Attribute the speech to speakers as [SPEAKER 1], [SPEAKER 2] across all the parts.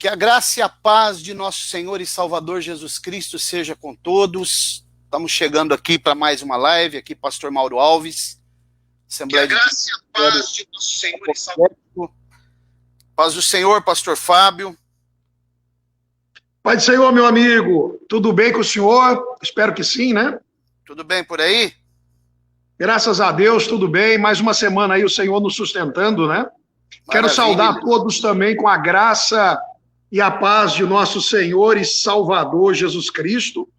[SPEAKER 1] Que a graça e a paz de nosso Senhor e Salvador Jesus Cristo seja com todos. Estamos chegando aqui para mais uma live, aqui pastor Mauro Alves. Assembleia que a graça e a paz de nosso Senhor e Salvador. Paz do Senhor, pastor Fábio.
[SPEAKER 2] Pai do Senhor, meu amigo, tudo bem com o senhor? Espero que sim, né?
[SPEAKER 1] Tudo bem por aí?
[SPEAKER 2] Graças a Deus, tudo bem. Mais uma semana aí o Senhor nos sustentando, né? Maravilha. Quero saudar todos também com a graça e a paz de nosso Senhor e Salvador Jesus Cristo.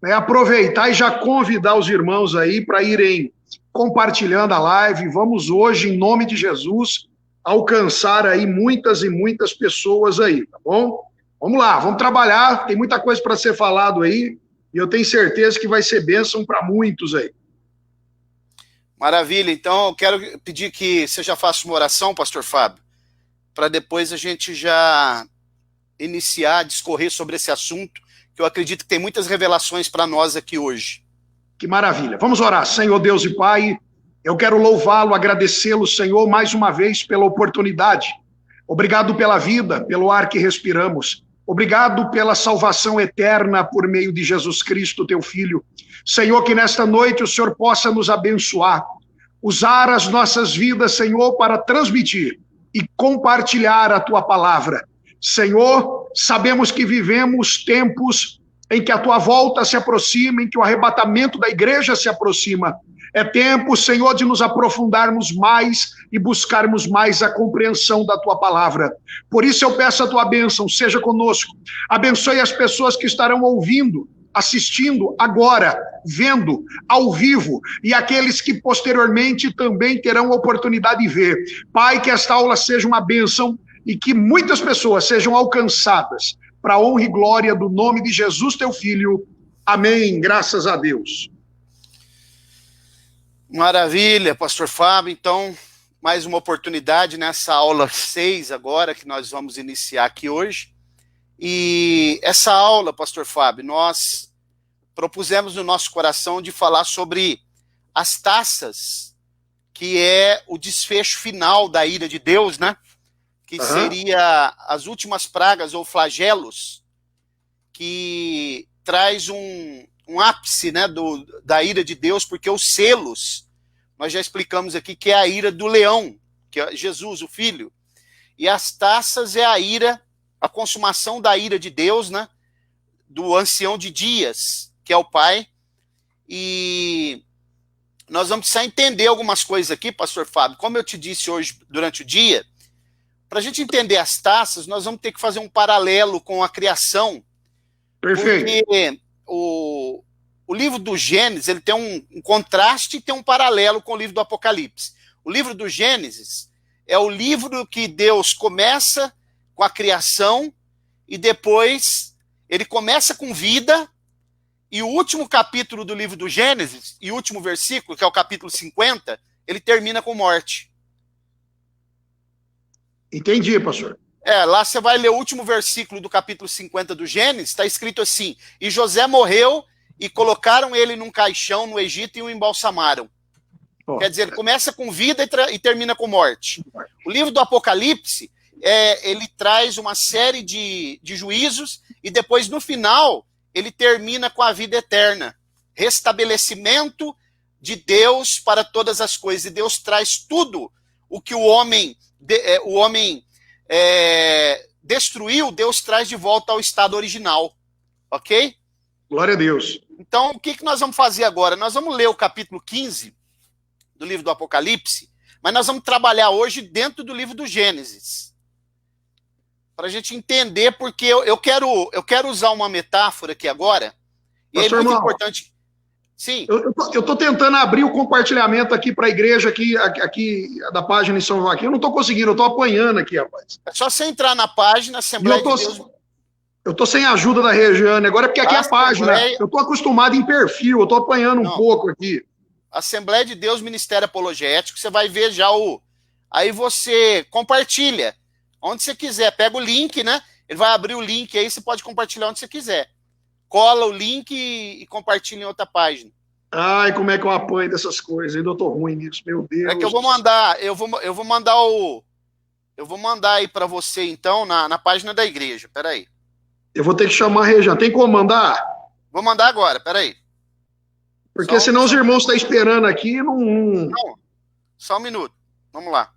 [SPEAKER 2] Aproveitar e já convidar os irmãos aí para irem compartilhando a live. Vamos hoje, em nome de Jesus, alcançar aí muitas e muitas pessoas aí, tá bom? Vamos lá, vamos trabalhar. Tem muita coisa para ser falado aí e eu tenho certeza que vai ser bênção para muitos aí.
[SPEAKER 1] Maravilha, então eu quero pedir que você já faça uma oração, pastor Fábio, para depois a gente já iniciar a discorrer sobre esse assunto, que eu acredito que tem muitas revelações para nós aqui hoje.
[SPEAKER 2] Que maravilha. Vamos orar. Senhor Deus e Pai, eu quero louvá-lo, agradecê-lo, Senhor, mais uma vez pela oportunidade. Obrigado pela vida, pelo ar que respiramos. Obrigado pela salvação eterna por meio de Jesus Cristo, teu Filho. Senhor, que nesta noite o Senhor possa nos abençoar, usar as nossas vidas, Senhor, para transmitir e compartilhar a tua palavra. Senhor, sabemos que vivemos tempos em que a tua volta se aproxima, em que o arrebatamento da igreja se aproxima. É tempo, Senhor, de nos aprofundarmos mais e buscarmos mais a compreensão da tua palavra. Por isso eu peço a tua bênção, seja conosco. Abençoe as pessoas que estarão ouvindo, assistindo agora, vendo ao vivo, e aqueles que posteriormente também terão oportunidade de ver. Pai, que esta aula seja uma bênção e que muitas pessoas sejam alcançadas para a honra e glória do nome de Jesus, teu Filho. Amém. Graças a Deus.
[SPEAKER 1] Maravilha, pastor Fábio. Então, mais uma oportunidade nessa aula 6 agora, que nós vamos iniciar aqui hoje. E essa aula, pastor Fábio, nós propusemos no nosso coração de falar sobre as taças, que é o desfecho final da ira de Deus, né? Que seria as últimas pragas ou flagelos, que traz um ápice, né, da ira de Deus, porque os selos, nós já explicamos aqui que é a ira do leão, que é Jesus, o Filho, e as taças é a ira, a consumação da ira de Deus, né, do ancião de dias, que é o Pai. E nós vamos precisar entender algumas coisas aqui, pastor Fábio, como eu te disse hoje durante o dia. Para a gente entender as taças, nós vamos ter que fazer um paralelo com a criação.
[SPEAKER 2] Perfeito.
[SPEAKER 1] Porque o livro do Gênesis ele tem um contraste e tem um paralelo com o livro do Apocalipse. O livro do Gênesis é o livro que Deus começa com a criação e depois ele começa com vida, e o último capítulo do livro do Gênesis, e o último versículo, que é o capítulo 50, ele termina com morte.
[SPEAKER 2] Entendi, pastor.
[SPEAKER 1] Lá você vai ler o último versículo do capítulo 50 do Gênesis, está escrito assim: e José morreu e colocaram ele num caixão no Egito e o embalsamaram. Quer dizer, ele começa com vida e termina com morte. O livro do Apocalipse, ele traz uma série de juízos e depois, no final, ele termina com a vida eterna. Restabelecimento de Deus para todas as coisas. E Deus traz tudo o que o homem destruiu, Deus traz de volta ao estado original. Ok?
[SPEAKER 2] Glória a Deus.
[SPEAKER 1] Então, o que nós vamos fazer agora? Nós vamos ler o capítulo 15 do livro do Apocalipse, mas nós vamos trabalhar hoje dentro do livro do Gênesis, para a gente entender, porque eu quero usar uma metáfora aqui agora, e
[SPEAKER 2] pastor,
[SPEAKER 1] é muito
[SPEAKER 2] irmão,
[SPEAKER 1] importante. Sim.
[SPEAKER 2] Eu estou tentando abrir o compartilhamento aqui para a igreja aqui da página em São Joaquim. Eu não estou conseguindo, eu estou apanhando aqui, rapaz.
[SPEAKER 1] É só você entrar na página Assembleia de Deus.
[SPEAKER 2] Eu estou sem a ajuda da Regiane agora, porque aqui é a página. Eu estou acostumado em perfil, eu estou apanhando um pouco aqui.
[SPEAKER 1] Assembleia de Deus, Ministério Apologético, você vai ver já aí você compartilha onde você quiser, pega o link, né? Ele vai abrir o link aí, você pode compartilhar onde você quiser. Cola o link e compartilha em outra página.
[SPEAKER 2] Ai, como é que eu apanho dessas coisas? Ainda eu tô ruim nisso, meu Deus.
[SPEAKER 1] É que eu vou mandar Eu vou mandar aí para você, então, na página da igreja. Peraí.
[SPEAKER 2] Eu vou ter que chamar a Rejane. Tem como mandar?
[SPEAKER 1] Vou mandar agora, peraí.
[SPEAKER 2] Porque senão os irmãos estão esperando aqui.
[SPEAKER 1] Não, só um minuto. Vamos lá.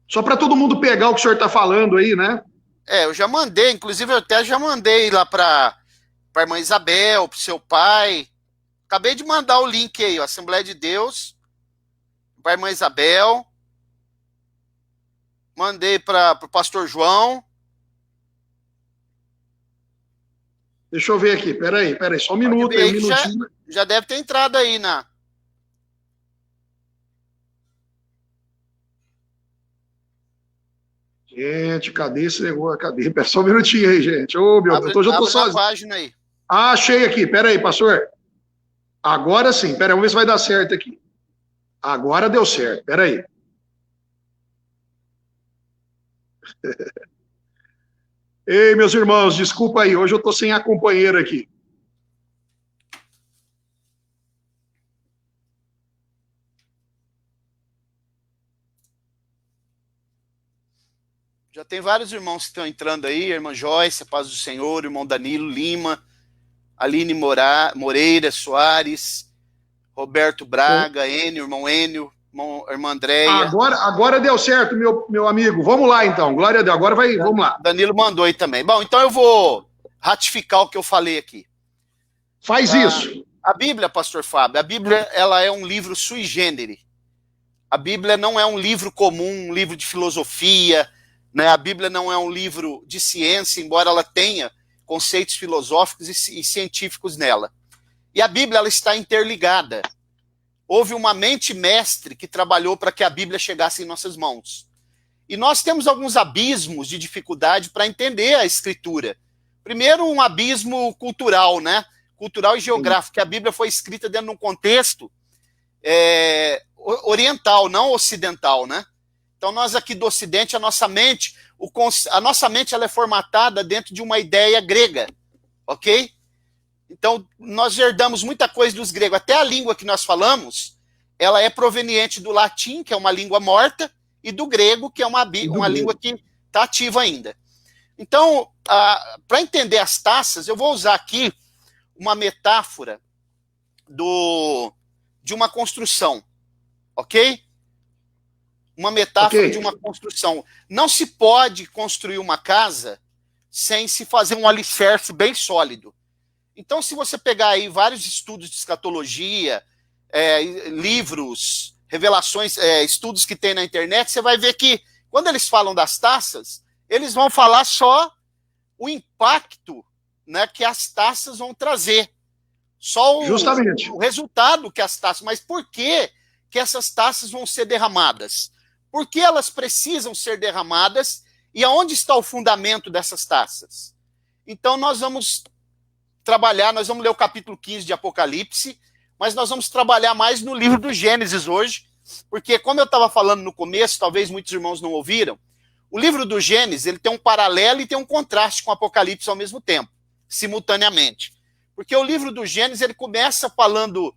[SPEAKER 2] Só para todo mundo pegar o que o senhor está falando aí, né?
[SPEAKER 1] Eu já mandei, inclusive eu até já mandei lá para a irmã Isabel, para o seu pai. Acabei de mandar o link aí, ó, Assembleia de Deus, para a irmã Isabel. Mandei para o pastor João.
[SPEAKER 2] Deixa eu ver aqui, peraí, só um minuto aí, um minutinho.
[SPEAKER 1] Já deve ter entrado aí na...
[SPEAKER 2] Gente, cadê esse negócio? Cadê? Pera só um minutinho aí, gente. Ô, meu Deus, eu já tô sozinho.
[SPEAKER 1] Página aí.
[SPEAKER 2] Ah, achei aqui, peraí, pastor. Agora sim, peraí, vamos ver se vai dar certo aqui. Agora deu certo, peraí. Ei, meus irmãos, desculpa aí, hoje eu tô sem a companheira aqui.
[SPEAKER 1] Já tem vários irmãos que estão entrando aí, a irmã Joyce, a paz do Senhor, o irmão Danilo Lima, Aline Moreira Soares, Roberto Braga, Enio, irmão Enio, irmã Andréia.
[SPEAKER 2] Agora deu certo, meu amigo. Vamos lá, então. Glória a Deus. Agora vai, vamos lá.
[SPEAKER 1] Danilo mandou aí também. Bom, então eu vou ratificar o que eu falei aqui.
[SPEAKER 2] Faz isso.
[SPEAKER 1] A Bíblia, pastor Fábio, a Bíblia ela é um livro sui generis. A Bíblia não é um livro comum, um livro de filosofia, né? A Bíblia não é um livro de ciência, embora ela tenha conceitos filosóficos e científicos nela. E a Bíblia ela está interligada. Houve uma mente mestre que trabalhou para que a Bíblia chegasse em nossas mãos. E nós temos alguns abismos de dificuldade para entender a Escritura. Primeiro, um abismo cultural, né? Cultural e geográfico, que a Bíblia foi escrita dentro de um contexto oriental, não ocidental, né? Então, nós aqui do Ocidente, a nossa mente ela é formatada dentro de uma ideia grega, ok? Então, nós herdamos muita coisa dos gregos. Até a língua que nós falamos, ela é proveniente do latim, que é uma língua morta, e do grego, que é uma língua que está ativa ainda. Então, para entender as taças, eu vou usar aqui uma metáfora de uma construção, ok? Uma metáfora de uma construção. Não se pode construir uma casa sem se fazer um alicerce bem sólido. Então, se você pegar aí vários estudos de escatologia, livros, revelações, estudos que tem na internet, você vai ver que, quando eles falam das taças, eles vão falar só o impacto, né, que as taças vão trazer. Só o resultado que as taças... Mas por que essas taças vão ser derramadas? Por que elas precisam ser derramadas e aonde está o fundamento dessas taças? Então, nós vamos trabalhar, nós vamos ler o capítulo 15 de Apocalipse, mas nós vamos trabalhar mais no livro do Gênesis hoje, porque, como eu estava falando no começo, talvez muitos irmãos não ouviram, o livro do Gênesis ele tem um paralelo e tem um contraste com o Apocalipse ao mesmo tempo, simultaneamente. Porque o livro do Gênesis ele começa falando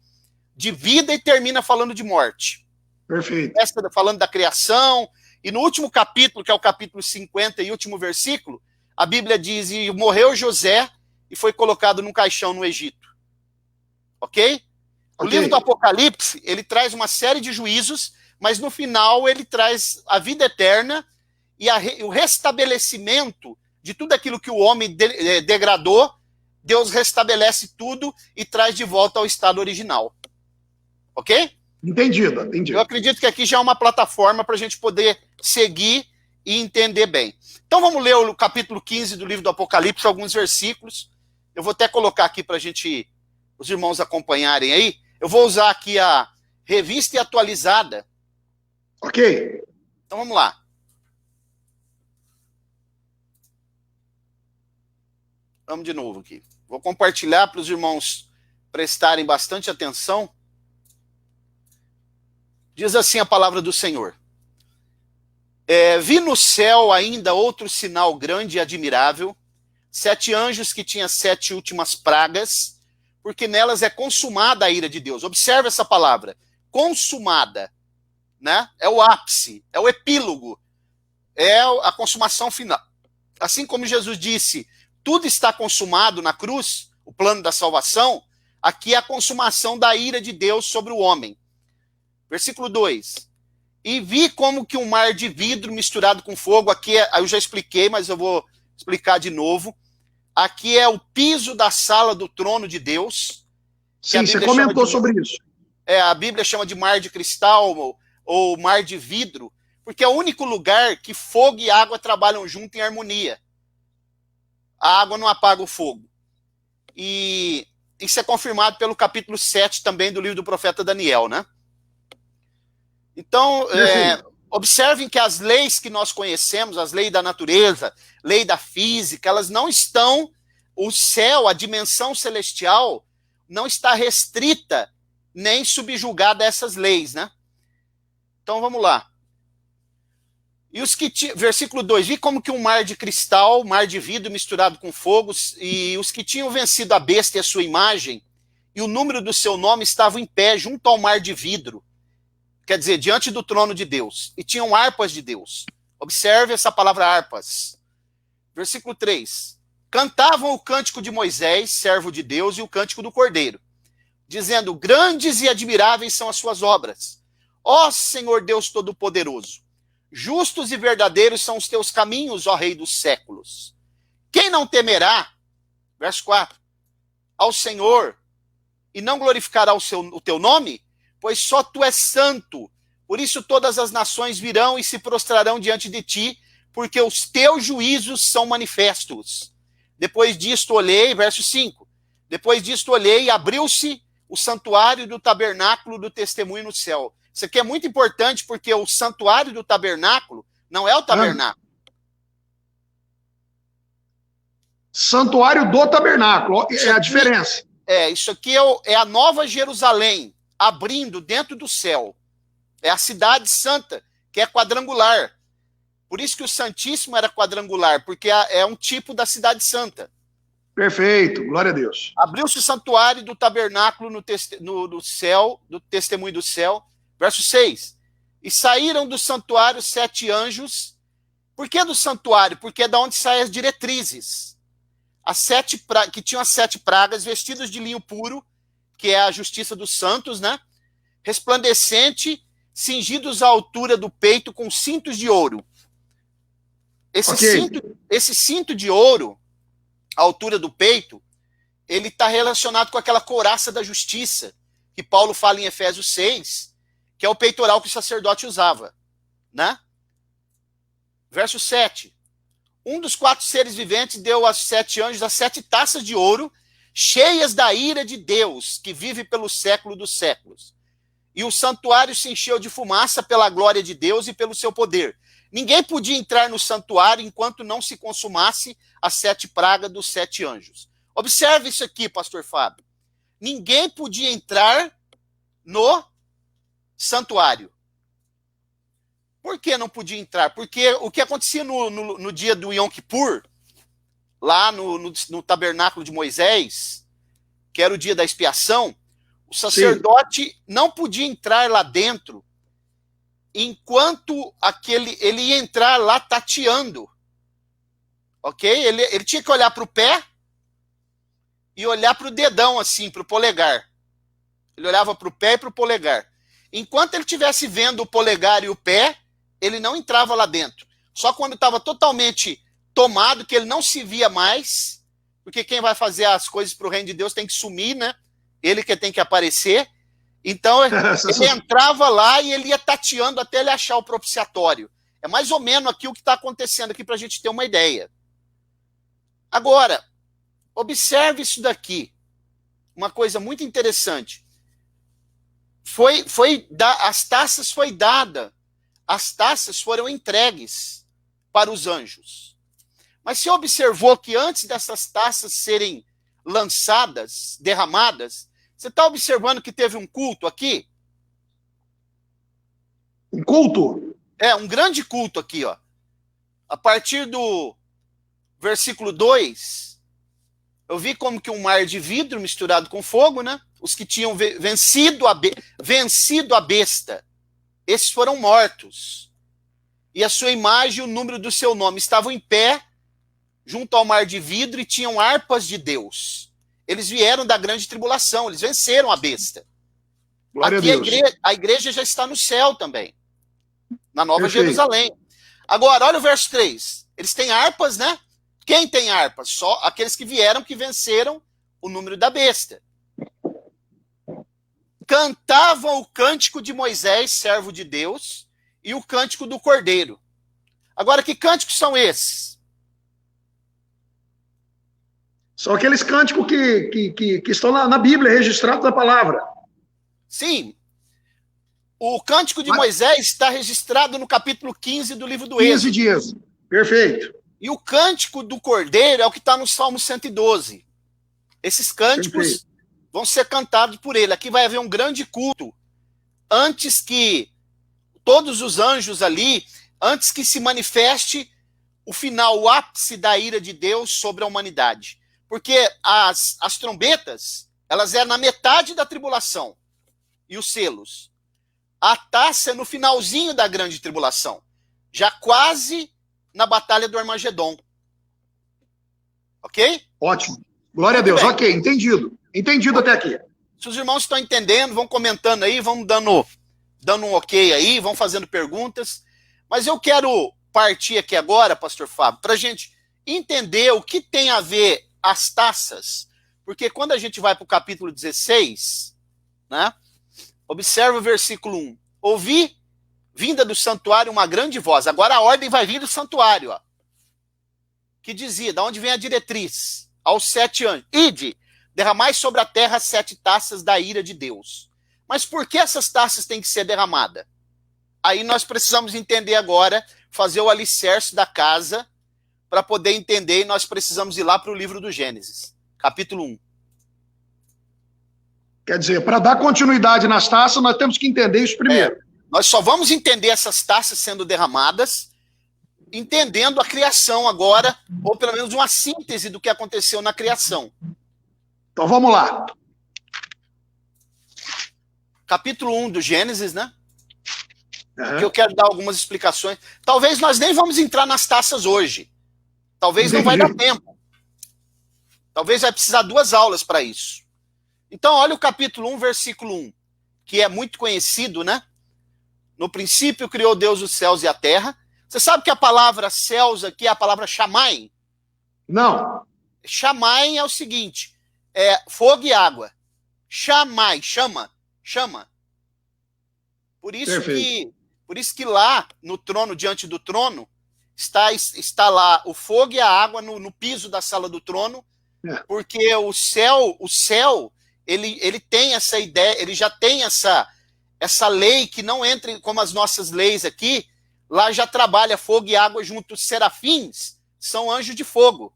[SPEAKER 1] de vida e termina falando de morte.
[SPEAKER 2] Perfeito.
[SPEAKER 1] Começa falando da criação, e no último capítulo, que é o capítulo 50 e último versículo, a Bíblia diz, e morreu José e foi colocado num caixão no Egito. Ok? O livro do Apocalipse, ele traz uma série de juízos, mas no final ele traz a vida eterna e o restabelecimento de tudo aquilo que o homem degradou. Deus restabelece tudo e traz de volta ao estado original. Ok?
[SPEAKER 2] Entendido.
[SPEAKER 1] Eu acredito que aqui já é uma plataforma para a gente poder seguir e entender bem. Então vamos ler o capítulo 15 do livro do Apocalipse, alguns versículos. Eu vou até colocar aqui para os irmãos acompanharem aí. Eu vou usar aqui a revista atualizada.
[SPEAKER 2] Ok.
[SPEAKER 1] Então vamos lá. Vamos de novo aqui. Vou compartilhar para os irmãos prestarem bastante atenção. Diz assim a palavra do Senhor. Vi no céu ainda outro sinal grande e admirável, 7 anjos que tinham 7 últimas pragas, porque nelas é consumada a ira de Deus. Observe essa palavra, consumada, né? É o ápice, é o epílogo é a consumação final. Assim como Jesus disse, tudo está consumado na cruz, o plano da salvação, aqui é a consumação da ira de Deus sobre o homem. Versículo 2. E vi como que um mar de vidro misturado com fogo, aqui eu já expliquei, mas eu vou explicar de novo. Aqui é o piso da sala do trono de Deus.
[SPEAKER 2] Sim, você comentou sobre isso.
[SPEAKER 1] A Bíblia chama de mar de cristal ou mar de vidro, porque é o único lugar que fogo e água trabalham junto em harmonia. A água não apaga o fogo. E isso é confirmado pelo capítulo 7 também do livro do profeta Daniel, né? Então, observem que as leis que nós conhecemos, as leis da natureza, lei da física, elas não estão, o céu, a dimensão celestial, não está restrita nem subjugada a essas leis, né? Então, vamos lá. E os que versículo 2, vi como que um mar de cristal, mar de vidro misturado com fogo, e os que tinham vencido a besta e a sua imagem, e o número do seu nome estavam em pé junto ao mar de vidro, quer dizer, diante do trono de Deus, e tinham harpas de Deus. Observe essa palavra harpas. Versículo 3, cantavam o cântico de Moisés, servo de Deus, e o cântico do Cordeiro, dizendo, grandes e admiráveis são as suas obras. Ó Senhor Deus Todo-Poderoso, justos e verdadeiros são os teus caminhos, ó Rei dos séculos. Quem não temerá, verso 4, ao Senhor, e não glorificará o teu nome? Pois só tu és santo. Por isso todas as nações virão e se prostrarão diante de ti, porque os teus juízos são manifestos. Depois disto olhei, verso 5, depois disto olhei e abriu-se o santuário do tabernáculo do testemunho no céu. Isso aqui é muito importante porque o santuário do tabernáculo não é o tabernáculo.
[SPEAKER 2] Santuário do tabernáculo, é a diferença.
[SPEAKER 1] Isso aqui é a Nova Jerusalém, abrindo dentro do céu. É a cidade santa, que é quadrangular. Por isso que o Santíssimo era quadrangular, porque é um tipo da cidade santa.
[SPEAKER 2] Perfeito, glória a Deus.
[SPEAKER 1] Abriu-se o santuário do tabernáculo no céu, do testemunho do céu. Verso 6. E saíram do santuário 7 anjos. Por que do santuário? Porque é da onde saem as diretrizes. Que tinham as 7 pragas, vestidos de linho puro, que é a justiça dos santos, né? Resplandecente, cingidos à altura do peito com cintos de ouro. Esse cinto de ouro, à altura do peito, ele está relacionado com aquela couraça da justiça, que Paulo fala em Efésios 6, que é o peitoral que o sacerdote usava, né? Verso 7. Um dos 4 seres viventes deu aos 7 anjos as 7 taças de ouro, cheias da ira de Deus, que vive pelo século dos séculos. E o santuário se encheu de fumaça pela glória de Deus e pelo seu poder. Ninguém podia entrar no santuário enquanto não se consumasse as 7 pragas dos 7 anjos. Observe isso aqui, pastor Fábio. Ninguém podia entrar no santuário. Por que não podia entrar? Porque o que acontecia no dia do Yom Kippur, lá no tabernáculo de Moisés, que era o dia da expiação, o sacerdote não podia entrar lá dentro enquanto ele ia entrar lá tateando. Ok? Ele tinha que olhar para o pé e olhar para o dedão, assim, para o polegar. Ele olhava para o pé e para o polegar. Enquanto ele estivesse vendo o polegar e o pé, ele não entrava lá dentro. Só quando estava totalmente tomado, que ele não se via mais, porque quem vai fazer as coisas para o reino de Deus tem que sumir, né? Ele que tem que aparecer. Então, ele entrava lá e ele ia tateando até ele achar o propiciatório. É mais ou menos aqui o que está acontecendo aqui para a gente ter uma ideia. Agora, observe isso daqui. Uma coisa muito interessante. As taças foi dada. As taças foram entregues para os anjos. Mas você observou que antes dessas taças serem lançadas, derramadas, você está observando que teve um culto aqui?
[SPEAKER 2] Um culto?
[SPEAKER 1] Um grande culto aqui, ó. A partir do versículo 2, eu vi como que um mar de vidro misturado com fogo, né? Os que tinham vencido a besta, esses foram mortos. e a sua imagem e o número do seu nome estavam em pé junto ao mar de vidro e tinham harpas de Deus. Eles vieram da grande tribulação, eles venceram a besta.
[SPEAKER 2] Glória
[SPEAKER 1] Aqui
[SPEAKER 2] a Deus.
[SPEAKER 1] a igreja já está no céu também, na Nova
[SPEAKER 2] Perfeito.
[SPEAKER 1] Jerusalém. Agora, olha o verso 3. Eles têm harpas, né? Quem tem harpas? Só aqueles que vieram, que venceram o número da besta. Cantavam o cântico de Moisés, servo de Deus, e o cântico do Cordeiro. Agora, que cânticos são esses?
[SPEAKER 2] São aqueles cânticos que estão na Bíblia, registrados na palavra.
[SPEAKER 1] Sim. O cântico de Moisés está registrado no capítulo 15 do livro do Êxodo.
[SPEAKER 2] 15 dias. Perfeito.
[SPEAKER 1] E o cântico do Cordeiro é o que está no Salmo 112. Esses cânticos vão ser cantados por ele. Aqui vai haver um grande culto antes que todos os anjos ali, antes que se manifeste o final, o ápice da ira de Deus sobre a humanidade. Porque as trombetas, elas eram na metade da tribulação. E os selos. A taça é no finalzinho da grande tribulação. Já quase na batalha do Armagedon. Ok?
[SPEAKER 2] Ótimo. Glória a Deus.
[SPEAKER 1] Bem.
[SPEAKER 2] Ok, entendido. Entendido até aqui.
[SPEAKER 1] Se os irmãos estão entendendo, vão comentando aí, vão dando um ok aí, vão fazendo perguntas. Mas eu quero partir aqui agora, pastor Fábio, para a gente entender o que tem a ver as taças. Porque quando a gente vai para o capítulo 16, né? Observa o versículo 1. Ouvi, vinda do santuário, uma grande voz. Agora a ordem vai vir do santuário, ó. Que dizia, da onde vem a diretriz? Aos 7 anjos. Ide, derramai sobre a terra 7 taças da ira de Deus. Mas por que essas taças têm que ser derramadas? Aí nós precisamos entender agora, fazer o alicerce da casa, para poder entender, e nós precisamos ir lá para o livro do Gênesis, capítulo 1.
[SPEAKER 2] Quer dizer, para dar continuidade nas taças, nós temos que entender isso primeiro.
[SPEAKER 1] Nós só vamos entender essas taças sendo derramadas entendendo a criação agora, ou pelo menos uma síntese do que aconteceu na criação.
[SPEAKER 2] Então vamos lá.
[SPEAKER 1] Capítulo 1 do Gênesis, né?
[SPEAKER 2] Uhum.
[SPEAKER 1] Que eu quero dar algumas explicações. Talvez nós nem vamos entrar nas taças hoje. Talvez não vai dar tempo. Talvez vai precisar 2 aulas para isso. Então, olha o capítulo 1, versículo 1, que é muito conhecido, né? No princípio criou Deus os céus e a terra. Você sabe que a palavra céus aqui é a palavra chamai?
[SPEAKER 2] Não.
[SPEAKER 1] Chamai é o seguinte, é fogo e água. Chamai, chama. Por isso que lá no trono, diante do trono, está lá o fogo e a água no piso da sala do trono, porque o céu, ele tem essa ideia, ele já tem essa lei que não entra como as nossas leis aqui. Lá já trabalha fogo e água juntos. Os serafins são anjos de fogo.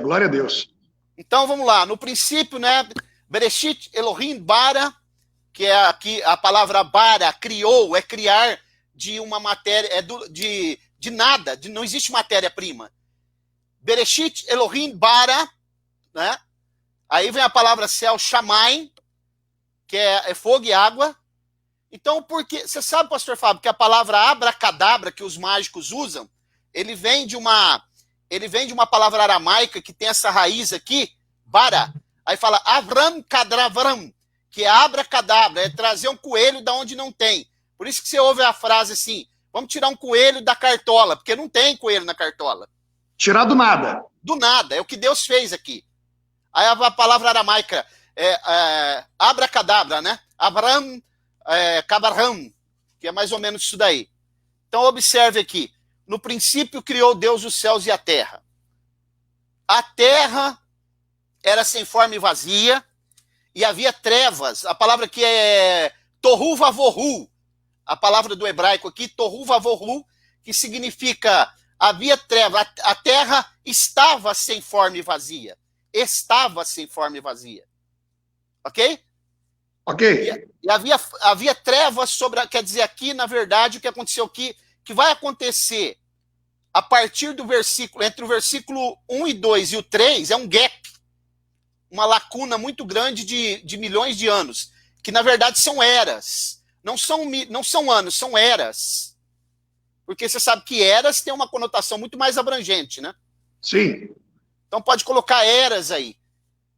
[SPEAKER 2] Glória a Deus.
[SPEAKER 1] Então vamos lá. No princípio, né? Bereshit Elohim bara, que é aqui a palavra bara, criou, é criar de uma matéria, de nada, não existe matéria-prima. Bereshit Elohim bara, né? Aí vem a palavra céu, chamai, que é fogo e água. Então, porque você sabe, pastor Fábio, que a palavra abracadabra que os mágicos usam, ele vem de uma palavra aramaica que tem essa raiz aqui, bara. Aí fala avram kadravram, que é abracadabra, é trazer um coelho da onde não tem. Por isso que você ouve a frase assim, vamos tirar um coelho da cartola, porque não tem coelho na cartola. Tirar do nada. Do nada, é o que Deus fez aqui. Aí a palavra aramaica é abracadabra, né? Avram Kabarham, que é mais ou menos isso daí. Então observe aqui, no princípio criou Deus os céus e a terra. A terra era sem forma e vazia, e havia trevas. A palavra aqui é tohu vavohu, a palavra do hebraico aqui, tohu vavohu, que significa havia trevas, a terra estava sem forma e vazia. Estava sem forma e vazia. Ok?
[SPEAKER 2] Ok.
[SPEAKER 1] E havia trevas sobre, quer dizer, aqui, na verdade, o que aconteceu aqui, que vai acontecer a partir do versículo, entre o versículo 1 e 2 e o 3, é um gap, uma lacuna muito grande de milhões de anos, que na verdade são eras. não são anos, são eras. Porque você sabe que eras tem uma conotação muito mais abrangente, né?
[SPEAKER 2] Sim.
[SPEAKER 1] Então pode colocar eras aí.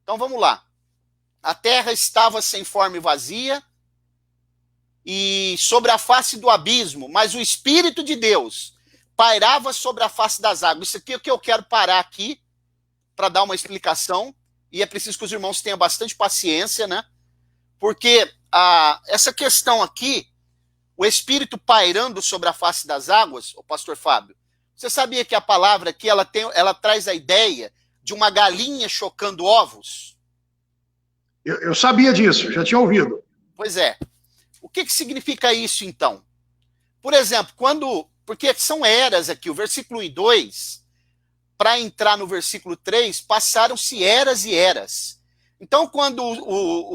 [SPEAKER 1] Então vamos lá. A terra estava sem forma e vazia, e sobre a face do abismo, mas o Espírito de Deus pairava sobre a face das águas. Isso aqui é o que eu quero parar aqui para dar uma explicação, e é preciso que os irmãos tenham bastante paciência, né? Porque essa questão aqui, o Espírito pairando sobre a face das águas, o pastor Fábio, você sabia que a palavra aqui, ela traz a ideia de uma galinha chocando ovos?
[SPEAKER 2] Eu sabia disso, já tinha ouvido.
[SPEAKER 1] Pois é. O que significa isso, então? Por exemplo, porque são eras aqui, o versículo 1 e 2, para entrar no versículo 3, passaram-se eras e eras. Então, quando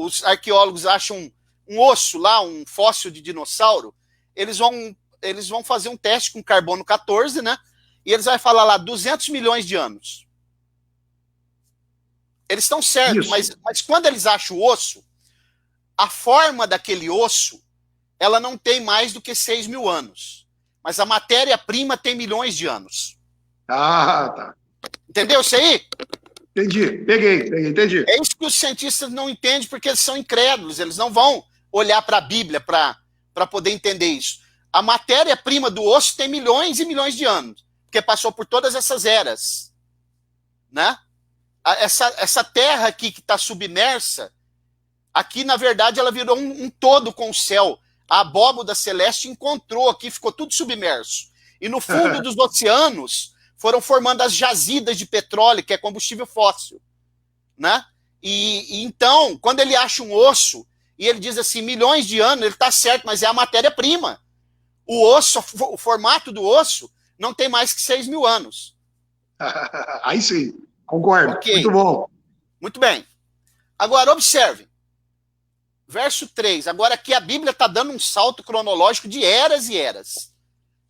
[SPEAKER 1] os arqueólogos acham um osso lá, um fóssil de dinossauro, eles vão fazer um teste com carbono 14, né? E eles vão falar lá 200 milhões de anos. Eles estão certos, mas quando eles acham o osso, a forma daquele osso, ela não tem mais do que 6 mil anos. Mas a matéria-prima tem milhões de anos.
[SPEAKER 2] Ah, tá.
[SPEAKER 1] Entendeu isso aí?
[SPEAKER 2] Entendi, peguei, entendi.
[SPEAKER 1] É isso que os cientistas não entendem, porque eles são incrédulos, eles não vão olhar para a Bíblia para poder entender isso. A matéria-prima do osso tem milhões e milhões de anos, porque passou por todas essas eras. Né? Essa terra aqui que está submersa, aqui, na verdade, ela virou um todo com o céu. A abóboda celeste encontrou aqui, ficou tudo submerso. E no fundo dos oceanos foram formando as jazidas de petróleo, que é combustível fóssil. Né? E então, quando ele acha um osso, e ele diz assim, milhões de anos, ele está certo, mas é a matéria-prima. O osso, o formato do osso, não tem mais que 6 mil anos.
[SPEAKER 2] Aí sim, concordo. Okay. Muito bom.
[SPEAKER 1] Muito bem. Agora, observe. Verso 3. Agora aqui a Bíblia está dando um salto cronológico de eras e eras.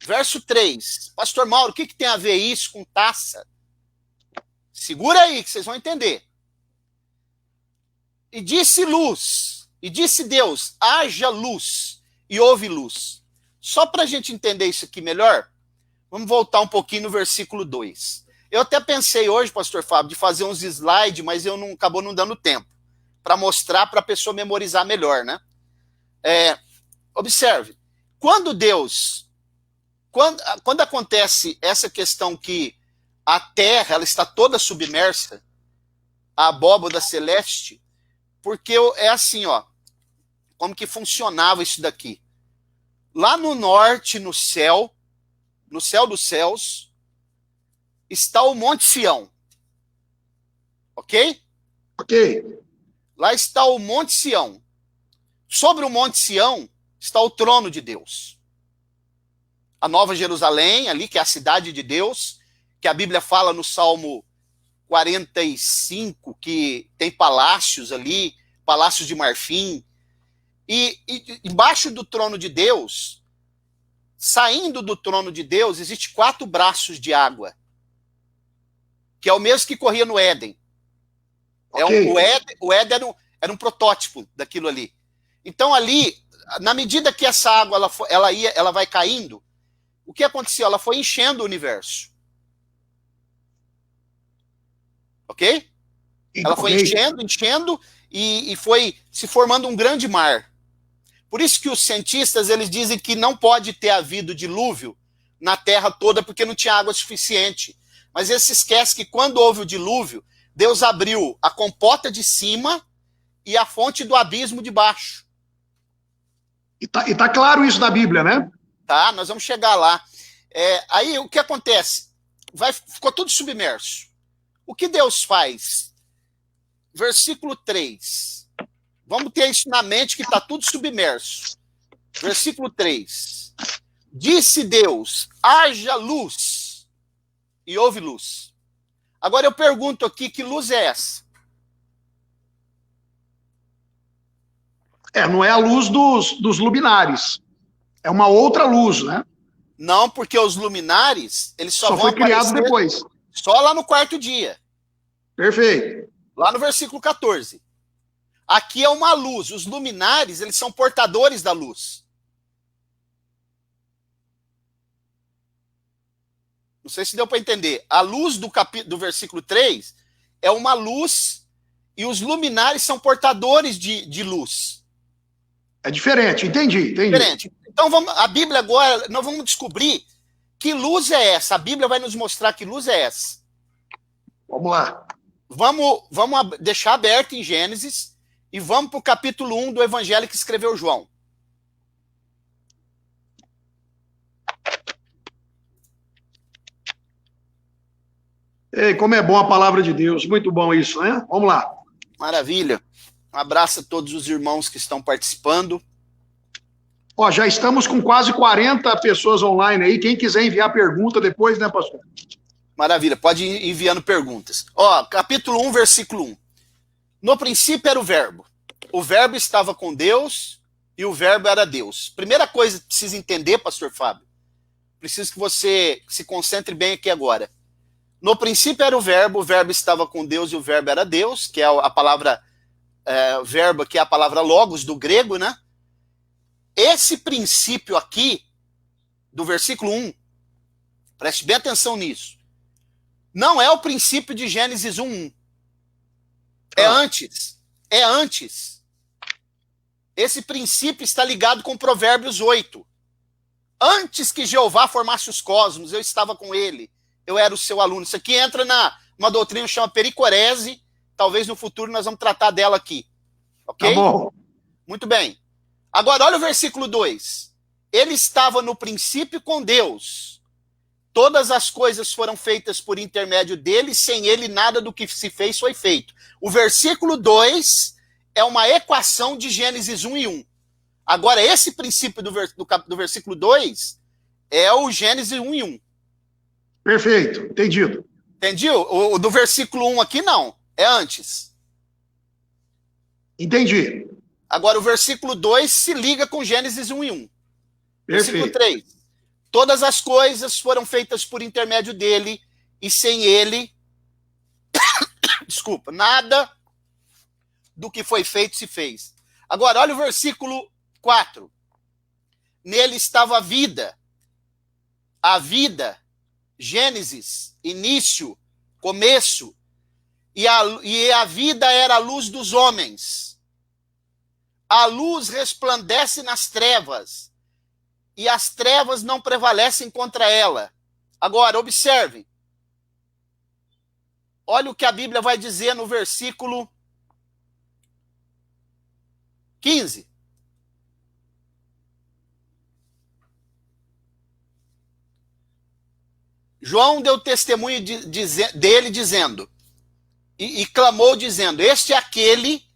[SPEAKER 1] Verso 3. Pastor Mauro, o que tem a ver isso com taça? Segura aí que vocês vão entender. E disse luz, e disse Deus, haja luz, e houve luz. Só para a gente entender isso aqui melhor, vamos voltar um pouquinho no versículo 2. Eu até pensei hoje, pastor Fábio, de fazer uns slides, mas acabou não dando tempo para mostrar para a pessoa memorizar melhor, né? Observe, quando acontece essa questão que a Terra ela está toda submersa, a abóboda celeste, porque é assim, ó, como que funcionava isso daqui? Lá no norte, no céu dos céus, está o Monte Sião. Ok?
[SPEAKER 2] Ok.
[SPEAKER 1] Lá está o Monte Sião. Sobre o Monte Sião está o trono de Deus. A Nova Jerusalém, ali, que é a cidade de Deus, que a Bíblia fala no Salmo 45, que tem palácios ali, palácios de marfim. E embaixo do trono de Deus, saindo do trono de Deus, existe 4 braços de água, que é o mesmo que corria no Éden. Okay. O Éden era um protótipo daquilo ali. Então ali, na medida que essa água ela vai caindo, o que aconteceu? Ela foi enchendo o universo. Ok? Ela foi enchendo e foi se formando um grande mar. Por isso que os cientistas eles dizem que não pode ter havido dilúvio na Terra toda porque não tinha água suficiente. Mas eles se esquecem que quando houve o dilúvio, Deus abriu a compota de cima e a fonte do abismo de baixo.
[SPEAKER 2] E tá claro isso na Bíblia, né?
[SPEAKER 1] Tá, nós vamos chegar lá. Aí o que acontece? Ficou tudo submerso. O que Deus faz? Versículo 3. Vamos ter isso na mente que está tudo submerso. Versículo 3. Disse Deus, haja luz, e houve luz. Agora eu pergunto aqui, que luz é essa?
[SPEAKER 2] Não é a luz dos luminares. É uma outra luz, né?
[SPEAKER 1] Não, porque os luminares, eles só vão
[SPEAKER 2] foi criado depois.
[SPEAKER 1] Só lá no 4º dia.
[SPEAKER 2] Perfeito.
[SPEAKER 1] Lá no versículo 14. Aqui é uma luz. Os luminares, eles são portadores da luz. Não sei se deu para entender. A luz do versículo 3 é uma luz e os luminares são portadores de luz.
[SPEAKER 2] É diferente, entendi.
[SPEAKER 1] Diferente. Então, a Bíblia agora, nós vamos descobrir que luz é essa. A Bíblia vai nos mostrar que luz é essa.
[SPEAKER 2] Vamos lá.
[SPEAKER 1] Vamos deixar aberto em Gênesis e vamos para o capítulo 1 do Evangelho que escreveu João.
[SPEAKER 2] Ei, como é bom a palavra de Deus. Muito bom isso, né? Vamos lá.
[SPEAKER 1] Maravilha. Um abraço a todos os irmãos que estão participando.
[SPEAKER 2] Ó, já estamos com quase 40 pessoas online aí. Quem quiser enviar pergunta depois, né, pastor?
[SPEAKER 1] Maravilha, pode ir enviando perguntas. Ó, capítulo 1, versículo 1. No princípio era o verbo. O verbo estava com Deus e o verbo era Deus. Primeira coisa que precisa entender, pastor Fábio, preciso que você se concentre bem aqui agora. No princípio era o verbo estava com Deus e o verbo era Deus, que é a palavra verbo, que é a palavra logos do grego, né? Esse princípio aqui, do versículo 1, preste bem atenção nisso, não é o princípio de Gênesis 1:1. É antes. É antes. Esse princípio está ligado com Provérbios 8. Antes que Jeová formasse os cosmos, eu estava com ele. Eu era o seu aluno. Isso aqui entra numa doutrina que chama pericorese. Talvez no futuro nós vamos tratar dela aqui. Ok?
[SPEAKER 2] Tá bom.
[SPEAKER 1] Muito bem. Agora, olha o versículo 2. Ele estava no princípio com Deus. Todas as coisas foram feitas por intermédio dele, sem ele nada do que se fez foi feito. O versículo 2 é uma equação de Gênesis 1 e 1. Agora, esse princípio do versículo 2 é o Gênesis 1 e 1.
[SPEAKER 2] Perfeito, entendido.
[SPEAKER 1] Entendiu? O do versículo 1 aqui não, é antes.
[SPEAKER 2] Entendi.
[SPEAKER 1] Agora, o versículo 2 se liga com Gênesis 1 e 1.
[SPEAKER 2] Perfeito.
[SPEAKER 1] Versículo 3. Todas as coisas foram feitas por intermédio dele, e sem ele, desculpa, nada do que foi feito se fez. Agora, olha o versículo 4. Nele estava a vida, Gênesis, início, começo, e a vida era a luz dos homens. A luz resplandece nas trevas, e as trevas não prevalecem contra ela. Agora, observem. Olha o que a Bíblia vai dizer no versículo 15. João deu testemunho dele dizendo, e clamou dizendo, este é aquele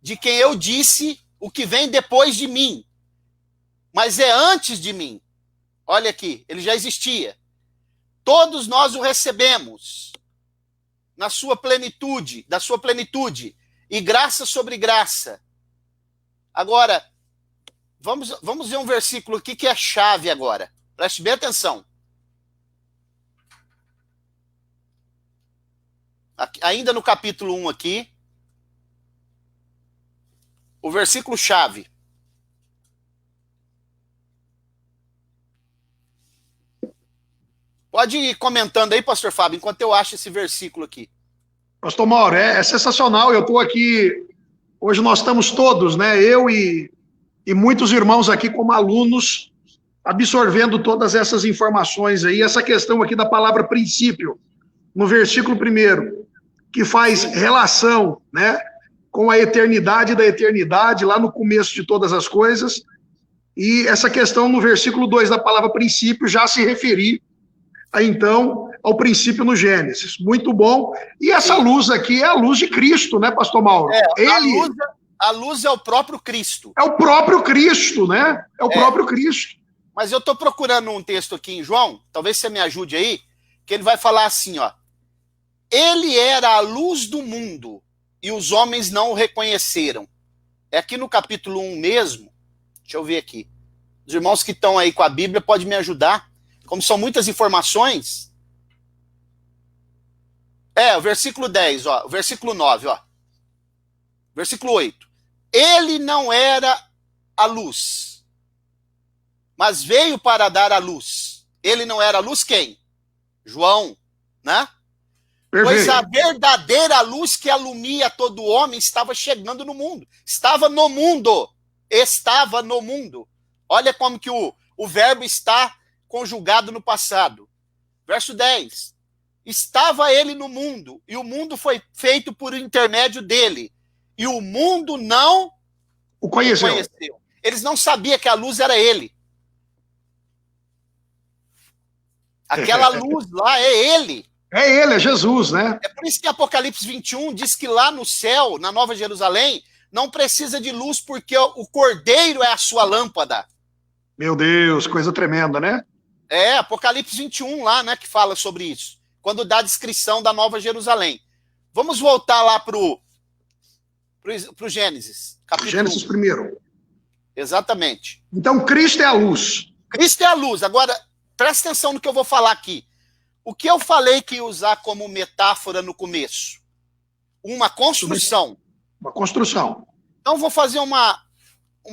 [SPEAKER 1] de quem eu disse o que vem depois de mim, mas é antes de mim. Olha aqui, ele já existia. Todos nós o recebemos na sua plenitude, da sua plenitude, e graça sobre graça. Agora, vamos ver um versículo aqui que é chave agora. Preste bem atenção. Aqui, ainda no capítulo 1 aqui, o versículo chave. Pode ir comentando aí, pastor Fábio, enquanto eu acho esse versículo aqui.
[SPEAKER 2] Pastor Mauro, é sensacional. Eu estou aqui, hoje nós estamos todos, né? Eu e muitos irmãos aqui como alunos, absorvendo todas essas informações aí, essa questão aqui da palavra princípio, no versículo 1, que faz relação, né, com a eternidade da eternidade, lá no começo de todas as coisas, e essa questão no versículo 2 da palavra princípio já se referir, então, ao princípio no Gênesis. Muito bom. E essa luz aqui é a luz de Cristo, né, pastor Mauro?
[SPEAKER 1] A luz é o próprio Cristo.
[SPEAKER 2] É o próprio Cristo, né? É o próprio Cristo.
[SPEAKER 1] Mas eu estou procurando um texto aqui em João, talvez você me ajude aí, que ele vai falar assim, ó. Ele era a luz do mundo, e os homens não o reconheceram. É aqui no capítulo 1 mesmo. Deixa eu ver aqui. Os irmãos que estão aí com a Bíblia podem me ajudar. Como são muitas informações. O versículo 10, ó. O versículo 9, ó. Versículo 8. Ele não era a luz, mas veio para dar a luz. Ele não era a luz quem? João, né? Pois a verdadeira luz que alumia todo homem estava chegando no mundo. Estava no mundo. Estava no mundo. Olha como que o verbo está conjugado no passado. Verso 10. Estava ele no mundo, e o mundo foi feito por intermédio dele. E o mundo não
[SPEAKER 2] o conheceu.
[SPEAKER 1] Eles não sabiam que a luz era ele. Aquela luz lá é ele.
[SPEAKER 2] É ele, é Jesus, né?
[SPEAKER 1] É por isso que Apocalipse 21 diz que lá no céu, na Nova Jerusalém, não precisa de luz, porque o Cordeiro é a sua lâmpada.
[SPEAKER 2] Meu Deus, coisa tremenda, né?
[SPEAKER 1] É, Apocalipse 21 lá, né, que fala sobre isso. Quando dá a descrição da Nova Jerusalém. Vamos voltar lá pro Gênesis.
[SPEAKER 2] Capítulo Gênesis 1.
[SPEAKER 1] Exatamente.
[SPEAKER 2] Então, Cristo é a luz.
[SPEAKER 1] Cristo é a luz. Agora, presta atenção no que eu vou falar aqui. O que eu falei que ia usar como metáfora no começo? Uma construção.
[SPEAKER 2] Uma construção.
[SPEAKER 1] Então, vou fazer uma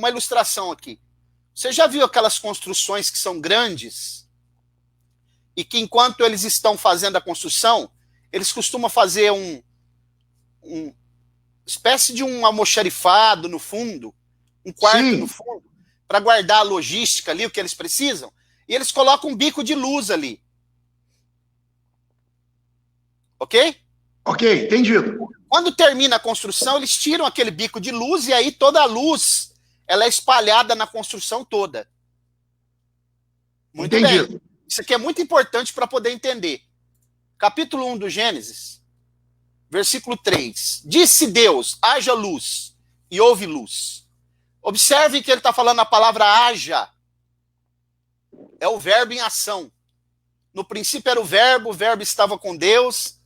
[SPEAKER 1] ilustração aqui. Você já viu aquelas construções que são grandes e que, enquanto eles estão fazendo a construção, eles costumam fazer uma espécie de um almoxarifado no fundo, um quarto no fundo, para guardar a logística ali, o que eles precisam, e eles colocam um bico de luz ali. Ok?
[SPEAKER 2] Ok, entendido.
[SPEAKER 1] Quando termina a construção, eles tiram aquele bico de luz e aí toda a luz ela é espalhada na construção toda. Muito
[SPEAKER 2] entendido.
[SPEAKER 1] Bem. Isso aqui é muito importante para poder entender. Capítulo 1 do Gênesis, versículo 3. Disse Deus, haja luz, e houve luz. Observe que ele está falando a palavra haja. É o verbo em ação. No princípio era o verbo estava com Deus.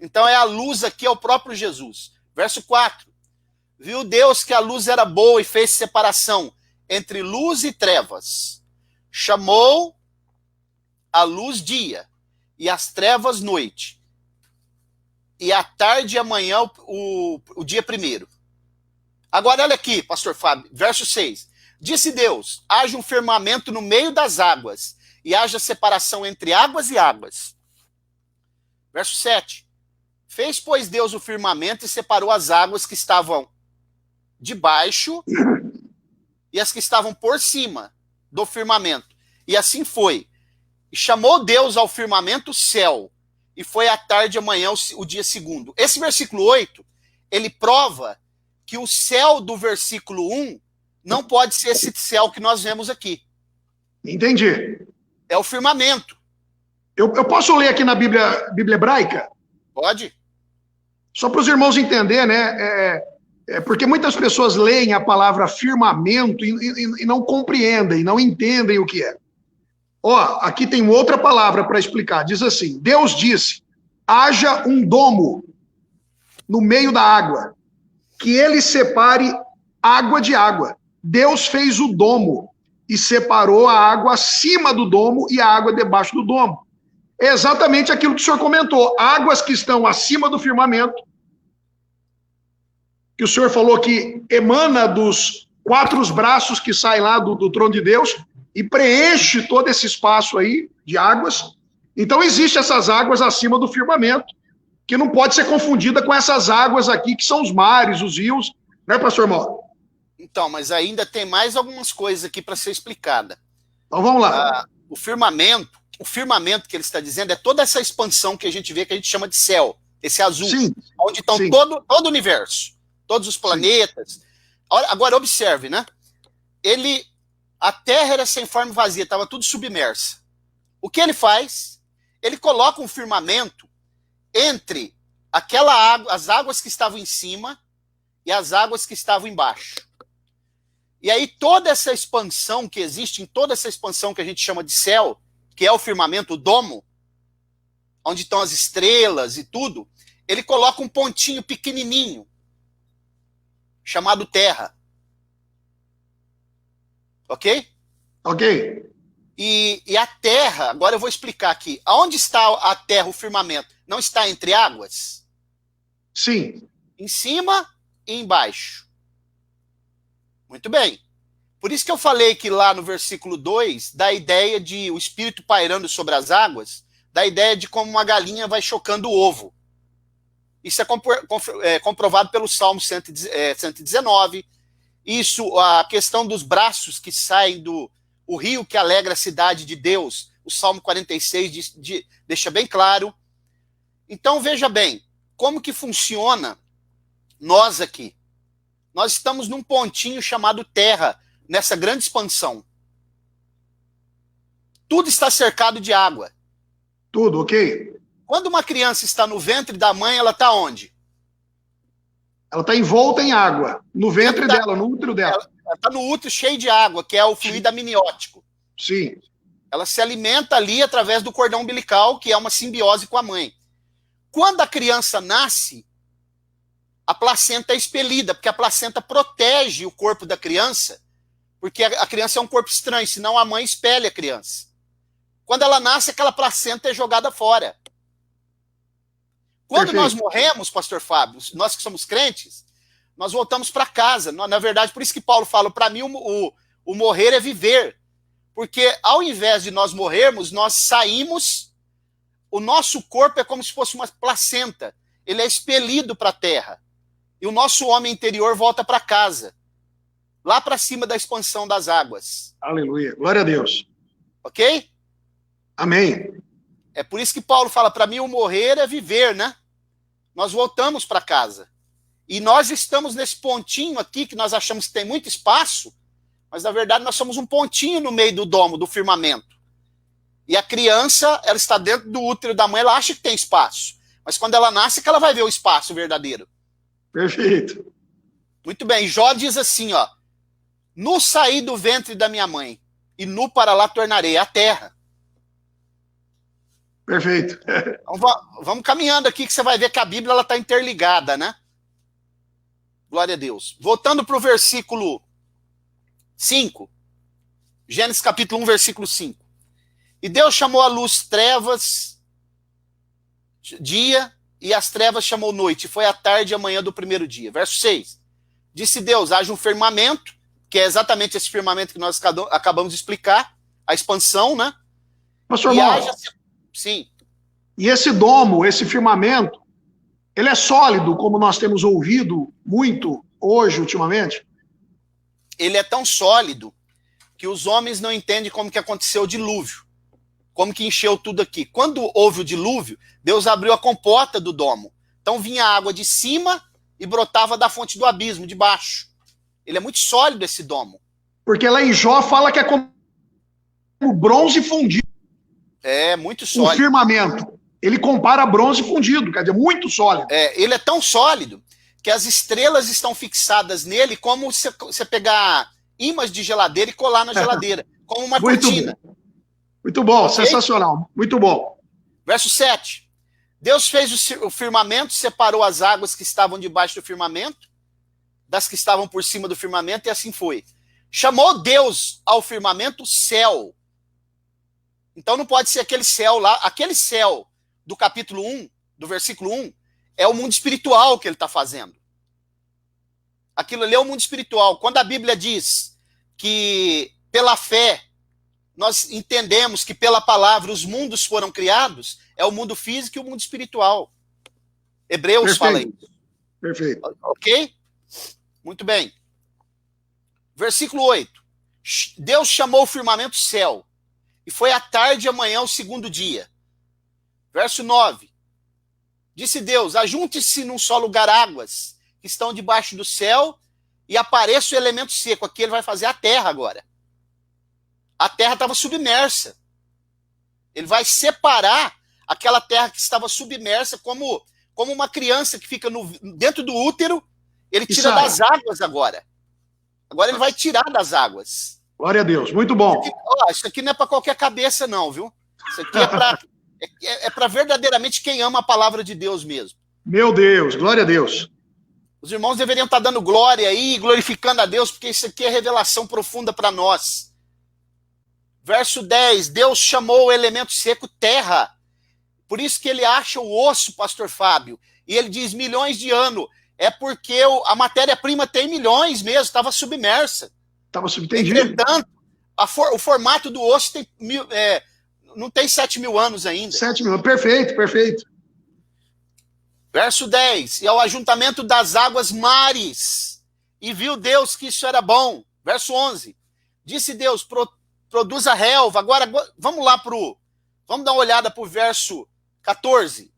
[SPEAKER 1] Então é a luz aqui, é o próprio Jesus. Verso 4. Viu Deus que a luz era boa e fez separação entre luz e trevas. Chamou a luz dia e as trevas noite. E a tarde e amanhã o dia primeiro. Agora olha aqui, pastor Fábio, verso 6. Disse Deus, haja um firmamento no meio das águas e haja separação entre águas e águas. Verso 7. Fez, pois, Deus o firmamento e separou as águas que estavam debaixo e as que estavam por cima do firmamento. E assim foi. E chamou Deus ao firmamento céu. E foi à tarde e amanhã o dia segundo. Esse versículo 8, ele prova que o céu do versículo 1 não pode ser esse céu que nós vemos aqui.
[SPEAKER 2] Entendi.
[SPEAKER 1] É o firmamento.
[SPEAKER 2] Eu posso ler aqui na Bíblia hebraica?
[SPEAKER 1] Pode.
[SPEAKER 2] Só para os irmãos entenderem, né? Porque muitas pessoas leem a palavra firmamento e não compreendem, não entendem o que é. Ó, aqui tem outra palavra para explicar. Diz assim, Deus disse, haja um domo no meio da água, que ele separe água de água. Deus fez o domo e separou a água acima do domo e a água debaixo do domo. É exatamente aquilo que o senhor comentou. Águas que estão acima do firmamento, que o senhor falou que emana dos 4 braços que saem lá do trono de Deus e preenche todo esse espaço aí de águas. Então, existem essas águas acima do firmamento, que não pode ser confundida com essas águas aqui, que são os mares, os rios, né, pastor Mauro?
[SPEAKER 1] Então, mas ainda tem mais algumas coisas aqui para ser explicada.
[SPEAKER 2] Então, vamos lá.
[SPEAKER 1] O firmamento que ele está dizendo é toda essa expansão que a gente vê, que a gente chama de céu, esse azul,
[SPEAKER 2] sim,
[SPEAKER 1] onde estão todo o universo, todos os planetas. Sim. Agora, observe, né? A Terra era sem forma e vazia, estava tudo submersa. O que ele faz? Ele coloca um firmamento entre as águas que estavam em cima e as águas que estavam embaixo. E aí toda essa expansão que existe, em toda essa expansão que a gente chama de céu, que é o firmamento, o domo, onde estão as estrelas e tudo, ele coloca um pontinho pequenininho, chamado terra. Ok?
[SPEAKER 2] Ok.
[SPEAKER 1] E a terra, agora eu vou explicar aqui. Aonde está a terra, o firmamento? Não está entre águas?
[SPEAKER 2] Sim.
[SPEAKER 1] Em cima e embaixo. Muito bem. Por isso que eu falei que lá no versículo 2, dá a ideia de o Espírito pairando sobre as águas, da ideia de como uma galinha vai chocando o ovo. Isso é comprovado pelo Salmo 119. Isso, a questão dos braços que saem do o rio que alegra a cidade de Deus. O Salmo 46 deixa bem claro. Então, veja bem, como que funciona nós aqui. Nós estamos num pontinho chamado Terra, nessa grande expansão. Tudo está cercado de água.
[SPEAKER 2] Tudo, ok?
[SPEAKER 1] Quando uma criança está no ventre da mãe, ela está onde?
[SPEAKER 2] Ela está envolta em água, no ventre dela, no útero dela.
[SPEAKER 1] Ela está no útero cheio de água, que é o fluido amniótico.
[SPEAKER 2] Sim.
[SPEAKER 1] Ela se alimenta ali através do cordão umbilical, que é uma simbiose com a mãe. Quando a criança nasce, a placenta é expelida, porque a placenta protege o corpo da criança, porque a criança é um corpo estranho, senão a mãe expele a criança. Quando ela nasce, aquela placenta é jogada fora. Quando nós morremos, pastor Fábio, nós que somos crentes, nós voltamos para casa. Na verdade, por isso que Paulo fala, para mim o morrer é viver. Porque ao invés de nós morrermos, nós saímos, o nosso corpo é como se fosse uma placenta. Ele é expelido para a terra. E o nosso homem interior volta para casa. Lá para cima da expansão das águas.
[SPEAKER 2] Aleluia. Glória a Deus.
[SPEAKER 1] Ok?
[SPEAKER 2] Amém.
[SPEAKER 1] É por isso que Paulo fala, para mim o morrer é viver, né? Nós voltamos para casa. E nós estamos nesse pontinho aqui, que nós achamos que tem muito espaço, mas na verdade nós somos um pontinho no meio do domo, do firmamento. E a criança, ela está dentro do útero da mãe, ela acha que tem espaço. Mas quando ela nasce, que ela vai ver o espaço verdadeiro.
[SPEAKER 2] Perfeito.
[SPEAKER 1] Muito bem, Jó diz assim, ó, nu saí do ventre da minha mãe, e nu para lá tornarei a terra.
[SPEAKER 2] Perfeito.
[SPEAKER 1] Então, vamos caminhando aqui, que você vai ver que a Bíblia está interligada, né? Glória a Deus. Voltando para o versículo 5. Gênesis capítulo 1, versículo 5. E Deus chamou a luz trevas, dia, e as trevas chamou noite. Foi a tarde e a manhã do primeiro dia. Verso 6. Disse Deus, haja um firmamento, que é exatamente esse firmamento que nós acabamos de explicar, a expansão, né?
[SPEAKER 2] Pastor
[SPEAKER 1] E
[SPEAKER 2] Mauro,
[SPEAKER 1] sim.
[SPEAKER 2] E esse domo, esse firmamento, ele é sólido, como nós temos ouvido muito hoje, ultimamente?
[SPEAKER 1] Ele é tão sólido que os homens não entendem como que aconteceu o dilúvio. Como que encheu tudo aqui. Quando houve o dilúvio, Deus abriu a comporta do domo. Então vinha água de cima e brotava da fonte do abismo, de baixo. Ele é muito sólido, esse domo.
[SPEAKER 2] Porque lá em Jó fala que é como bronze fundido.
[SPEAKER 1] É, muito sólido.
[SPEAKER 2] O firmamento. Ele compara bronze fundido, quer dizer, muito sólido.
[SPEAKER 1] Ele é tão sólido que as estrelas estão fixadas nele como se você pegar ímãs de geladeira e colar na geladeira, como uma cortina.
[SPEAKER 2] Muito bom, okay? Sensacional, muito bom.
[SPEAKER 1] Verso 7. Deus fez o firmamento, separou as águas que estavam debaixo do firmamento, das que estavam por cima do firmamento, e assim foi. Chamou Deus ao firmamento céu. Então não pode ser aquele céu lá, aquele céu do capítulo 1, do versículo 1, é o mundo espiritual que ele está fazendo. Aquilo ali é o mundo espiritual. Quando a Bíblia diz que pela fé nós entendemos que pela palavra os mundos foram criados, é o mundo físico e o mundo espiritual. Hebreus fala isso.
[SPEAKER 2] Perfeito.
[SPEAKER 1] Ok? Muito bem. Versículo 8. Deus chamou o firmamento céu, e foi à tarde e amanhã o segundo dia. Verso 9. Disse Deus, ajunte-se num só lugar águas, que estão debaixo do céu, e apareça o elemento seco. Aqui ele vai fazer a terra agora. A terra estava submersa. Ele vai separar aquela terra que estava submersa, como uma criança que fica dentro do útero, ele tira das águas agora. Agora ele vai tirar das águas.
[SPEAKER 2] Glória a Deus, muito bom.
[SPEAKER 1] Isso aqui não é para qualquer cabeça não, viu? Isso aqui é para verdadeiramente quem ama a palavra de Deus mesmo.
[SPEAKER 2] Meu Deus, glória a Deus.
[SPEAKER 1] Os irmãos deveriam estar dando glória aí, glorificando a Deus, porque isso aqui é revelação profunda para nós. Verso 10, Deus chamou o elemento seco terra. Por isso que ele acha o osso, pastor Fábio, e ele diz milhões de anos. É porque a matéria-prima tem milhões mesmo, estava submersa.
[SPEAKER 2] Estava subtendido.
[SPEAKER 1] Entretanto, o formato do osso não tem 7.000 anos ainda.
[SPEAKER 2] 7.000, perfeito, perfeito.
[SPEAKER 1] Verso 10, e ao ajuntamento das águas mares, e viu Deus que isso era bom. Verso 11, disse Deus, produza relva. Agora, vamos lá vamos dar uma olhada para o verso 14.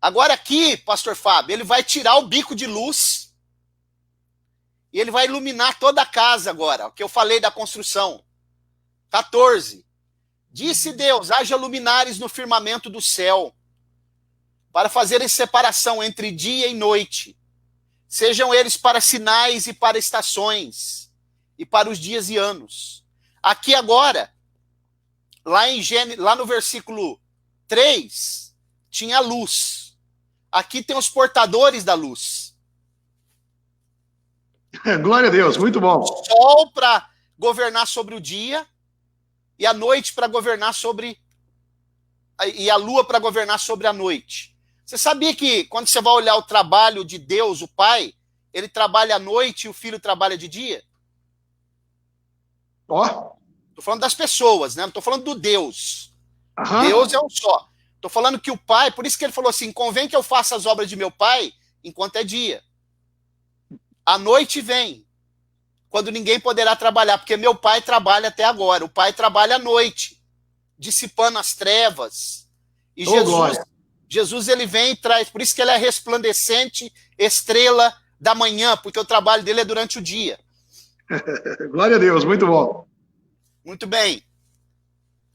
[SPEAKER 1] Agora aqui, pastor Fábio, ele vai tirar o bico de luz e ele vai iluminar toda a casa agora, o que eu falei da construção. 14. Disse Deus, haja luminares no firmamento do céu, para fazerem separação entre dia e noite. Sejam eles para sinais e para estações, e para os dias e anos. Aqui agora, lá no versículo 3, tinha luz. Aqui tem os portadores da luz.
[SPEAKER 2] Glória a Deus, muito bom.
[SPEAKER 1] O sol para governar sobre o dia, e a noite para governar sobre... E a lua para governar sobre a noite. Você sabia que quando você vai olhar o trabalho de Deus, o Pai, ele trabalha à noite e o Filho trabalha de dia?
[SPEAKER 2] Ó.
[SPEAKER 1] Estou falando das pessoas, né? Não estou falando do Deus.
[SPEAKER 2] Aham.
[SPEAKER 1] Deus é um só. Estou falando que o Pai, por isso que ele falou assim, convém que eu faça as obras de meu Pai enquanto é dia. A noite vem, quando ninguém poderá trabalhar, porque meu Pai trabalha até agora. O Pai trabalha à noite, dissipando as trevas. E Jesus ele vem e traz, por isso que ele é resplandecente, estrela da manhã, porque o trabalho dele é durante o dia.
[SPEAKER 2] Glória a Deus, muito bom.
[SPEAKER 1] Muito bem.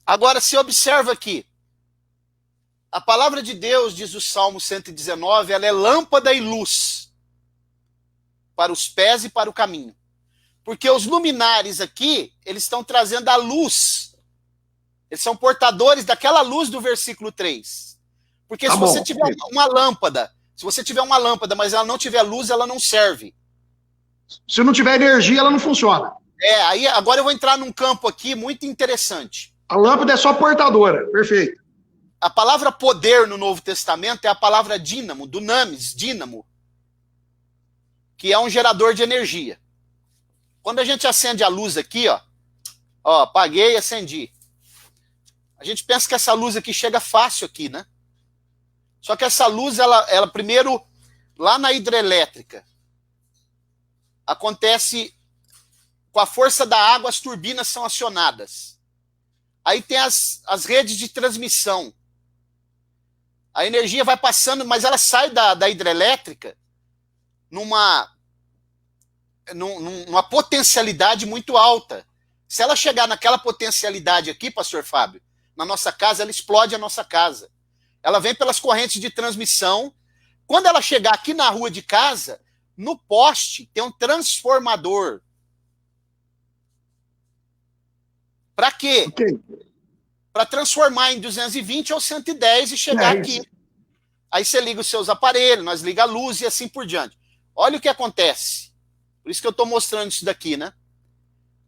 [SPEAKER 1] Agora se observa aqui. A palavra de Deus, diz o Salmo 119, ela é lâmpada e luz para os pés e para o caminho. Porque os luminares aqui, eles estão trazendo a luz. Eles são portadores daquela luz do versículo 3. Porque se você tiver uma lâmpada, mas ela não tiver luz, ela não serve.
[SPEAKER 2] Se não tiver energia, ela não funciona.
[SPEAKER 1] Aí agora eu vou entrar num campo aqui muito interessante.
[SPEAKER 2] A lâmpada é só portadora, perfeito.
[SPEAKER 1] A palavra poder no Novo Testamento é a palavra dínamo, dunamis, dínamo, que é um gerador de energia. Quando a gente acende a luz aqui, ó, apaguei e acendi. A gente pensa que essa luz aqui chega fácil aqui, né? Só que essa luz, ela primeiro, lá na hidrelétrica, acontece com a força da água, as turbinas são acionadas. Aí tem as redes de transmissão. A energia vai passando, mas ela sai da hidrelétrica numa potencialidade muito alta. Se ela chegar naquela potencialidade aqui, pastor Fábio, na nossa casa, ela explode a nossa casa. Ela vem pelas correntes de transmissão. Quando ela chegar aqui na rua de casa, no poste tem um transformador. Para quê? Para transformar em 220 ou 110 e chegar aqui. Aí você liga os seus aparelhos, nós liga a luz e assim por diante. Olha o que acontece. Por isso que eu estou mostrando isso daqui, né?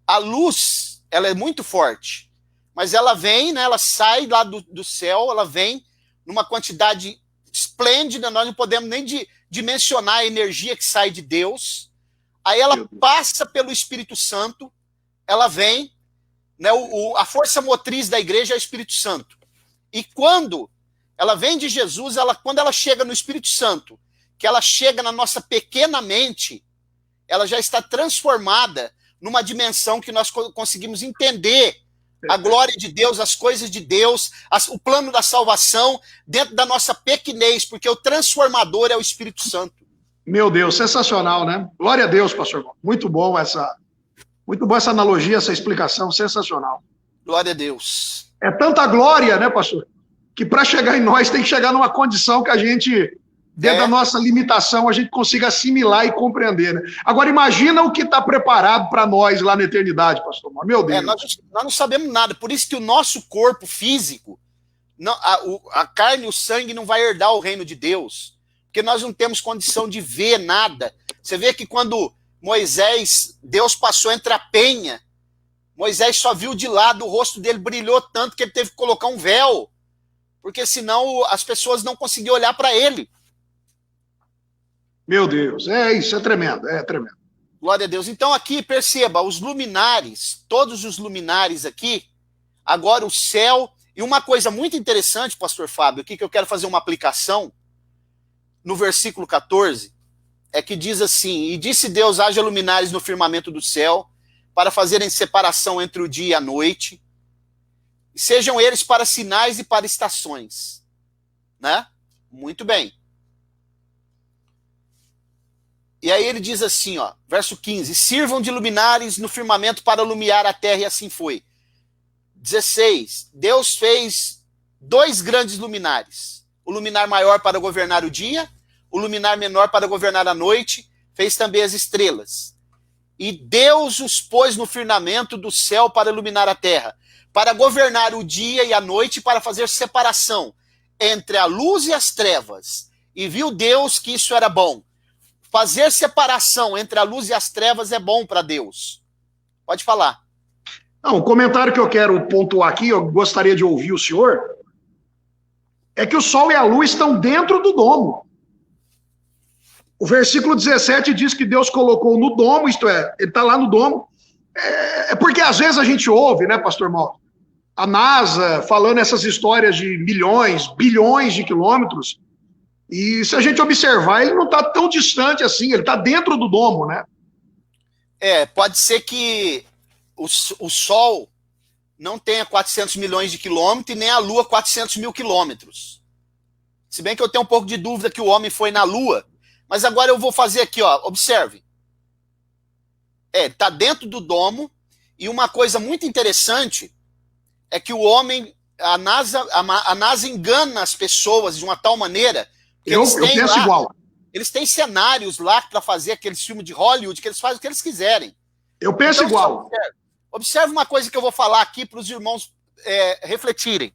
[SPEAKER 1] A luz, ela é muito forte, mas ela vem, né? Ela sai lá do céu, ela vem numa quantidade esplêndida, nós não podemos nem dimensionar a energia que sai de Deus. Aí ela passa pelo Espírito Santo, ela vem, né? A força motriz da igreja é o Espírito Santo. E quando ela vem de Jesus, quando ela chega no Espírito Santo, que ela chega na nossa pequena mente, ela já está transformada numa dimensão que nós conseguimos entender a glória de Deus, as coisas de Deus, o plano da salvação dentro da nossa pequenez, porque o transformador é o Espírito Santo.
[SPEAKER 2] Meu Deus, sensacional, né? Glória a Deus, pastor. Muito bom essa analogia, essa explicação, sensacional.
[SPEAKER 1] Glória a Deus.
[SPEAKER 2] É tanta glória, né, pastor? Que para chegar em nós tem que chegar numa condição que a gente, dentro da nossa limitação, a gente consiga assimilar e compreender, né? Agora, imagina o que está preparado para nós lá na eternidade, pastor. Meu Deus.
[SPEAKER 1] Nós não sabemos nada, por isso que o nosso corpo físico, a carne e o sangue não vai herdar o reino de Deus, porque nós não temos condição de ver nada. Você vê que quando Deus passou entre a penha, Moisés só viu de lado, o rosto dele brilhou tanto que ele teve que colocar um véu, porque senão as pessoas não conseguiam olhar para ele.
[SPEAKER 2] Meu Deus, isso é tremendo, é tremendo.
[SPEAKER 1] Glória a Deus. Então aqui, perceba, os luminares, todos os luminares aqui, agora o céu, e uma coisa muito interessante, pastor Fábio, aqui que eu quero fazer uma aplicação, no versículo 14, é que diz assim, e disse Deus, haja luminares no firmamento do céu, para fazerem separação entre o dia e a noite, e sejam eles para sinais e para estações. Né? Muito bem. E aí ele diz assim, ó, verso 15, sirvam de luminares no firmamento para iluminar a terra, e assim foi. 16, Deus fez 2 grandes luminares, o luminar maior para governar o dia, o luminar menor para governar a noite, fez também as estrelas. E Deus os pôs no firmamento do céu para iluminar a terra, para governar o dia e a noite, para fazer separação entre a luz e as trevas. E viu Deus que isso era bom. Fazer separação entre a luz e as trevas é bom para Deus. Pode falar.
[SPEAKER 2] Não, o comentário que eu quero pontuar aqui, eu gostaria de ouvir o senhor, é que o sol e a lua estão dentro do domo. O versículo 17 diz que Deus colocou no domo, isto é, ele está lá no domo. É porque às vezes a gente ouve, né, pastor Mauro, a NASA falando essas histórias de milhões, bilhões de quilômetros, e se a gente observar, ele não está tão distante assim, ele está dentro do domo, né?
[SPEAKER 1] Pode ser que o Sol não tenha 400 milhões de quilômetros e nem a Lua 400 mil quilômetros. Se bem que eu tenho um pouco de dúvida que o homem foi na Lua, mas agora eu vou fazer aqui, ó, observe. Está dentro do domo, e uma coisa muito interessante é que o homem, a NASA engana as pessoas de uma tal maneira que
[SPEAKER 2] eu penso igual.
[SPEAKER 1] Eles têm cenários lá para fazer aqueles filmes de Hollywood que eles fazem o que eles quiserem.
[SPEAKER 2] Eu penso
[SPEAKER 1] então,
[SPEAKER 2] igual.
[SPEAKER 1] Observe uma coisa que eu vou falar aqui para os irmãos refletirem.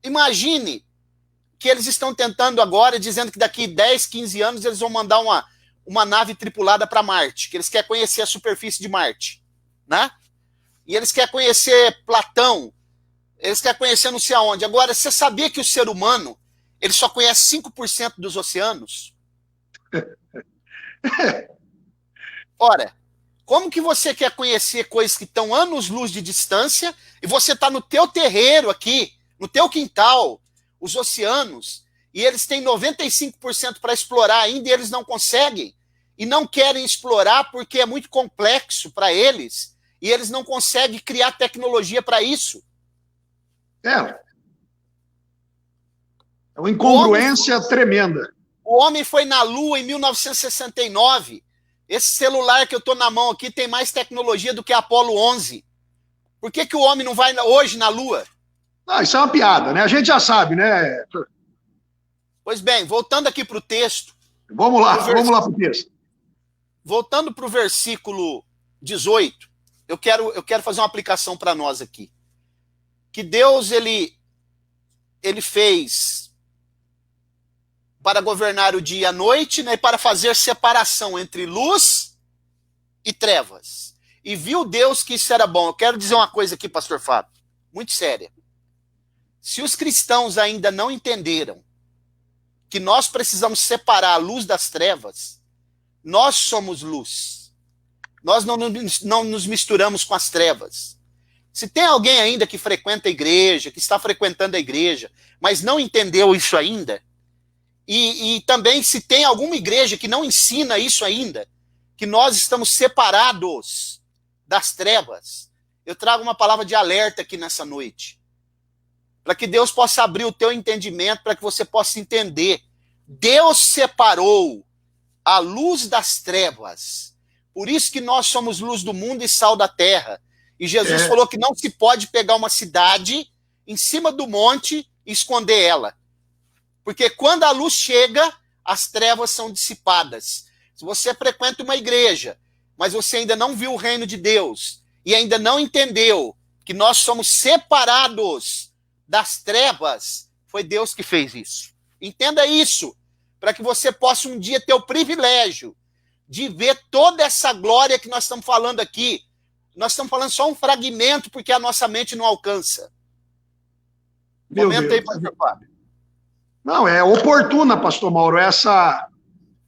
[SPEAKER 1] Imagine que eles estão tentando agora, dizendo que daqui 10, 15 anos eles vão mandar uma nave tripulada para Marte, que eles querem conhecer a superfície de Marte, né? E eles querem conhecer Platão, eles querem conhecer não sei aonde. Agora, você sabia que o ser humano, ele só conhece 5% dos oceanos? Ora, como que você quer conhecer coisas que estão anos-luz de distância e você está no teu terreiro aqui, no teu quintal, os oceanos, e eles têm 95% para explorar ainda e eles não conseguem? E não querem explorar porque é muito complexo para eles e eles não conseguem criar tecnologia para isso.
[SPEAKER 2] É uma incongruência tremenda.
[SPEAKER 1] O homem foi na Lua em 1969. Esse celular que eu estou na mão aqui tem mais tecnologia do que a Apollo 11. Por que o homem não vai hoje na Lua?
[SPEAKER 2] Não, isso é uma piada, né? A gente já sabe, né?
[SPEAKER 1] Pois bem, voltando aqui para o texto.
[SPEAKER 2] Vamos lá para o texto.
[SPEAKER 1] Voltando para o versículo 18, eu quero fazer uma aplicação para nós aqui. Que Deus, ele fez para governar o dia e a noite, né, e para fazer separação entre luz e trevas. E viu Deus que isso era bom. Eu quero dizer uma coisa aqui, pastor Fábio, muito séria. Se os cristãos ainda não entenderam que nós precisamos separar a luz das trevas, nós somos luz. Nós não nos misturamos com as trevas. Se tem alguém ainda que frequenta a igreja, que está frequentando a igreja, mas não entendeu isso ainda, e também se tem alguma igreja que não ensina isso ainda, que nós estamos separados das trevas, eu trago uma palavra de alerta aqui nessa noite, para que Deus possa abrir o teu entendimento, para que você possa entender. Deus separou a luz das trevas, por isso que nós somos luz do mundo e sal da terra. E Jesus falou que não se pode pegar uma cidade em cima do monte e esconder ela. Porque quando a luz chega, as trevas são dissipadas. Se você frequenta uma igreja, mas você ainda não viu o reino de Deus, e ainda não entendeu que nós somos separados das trevas, foi Deus que fez isso. Entenda isso, para que você possa um dia ter o privilégio de ver toda essa glória que nós estamos falando aqui. Nós estamos falando só um fragmento, porque a nossa mente não alcança. Comenta aí, pastor Fábio.
[SPEAKER 2] Não, é oportuna, pastor Mauro, essa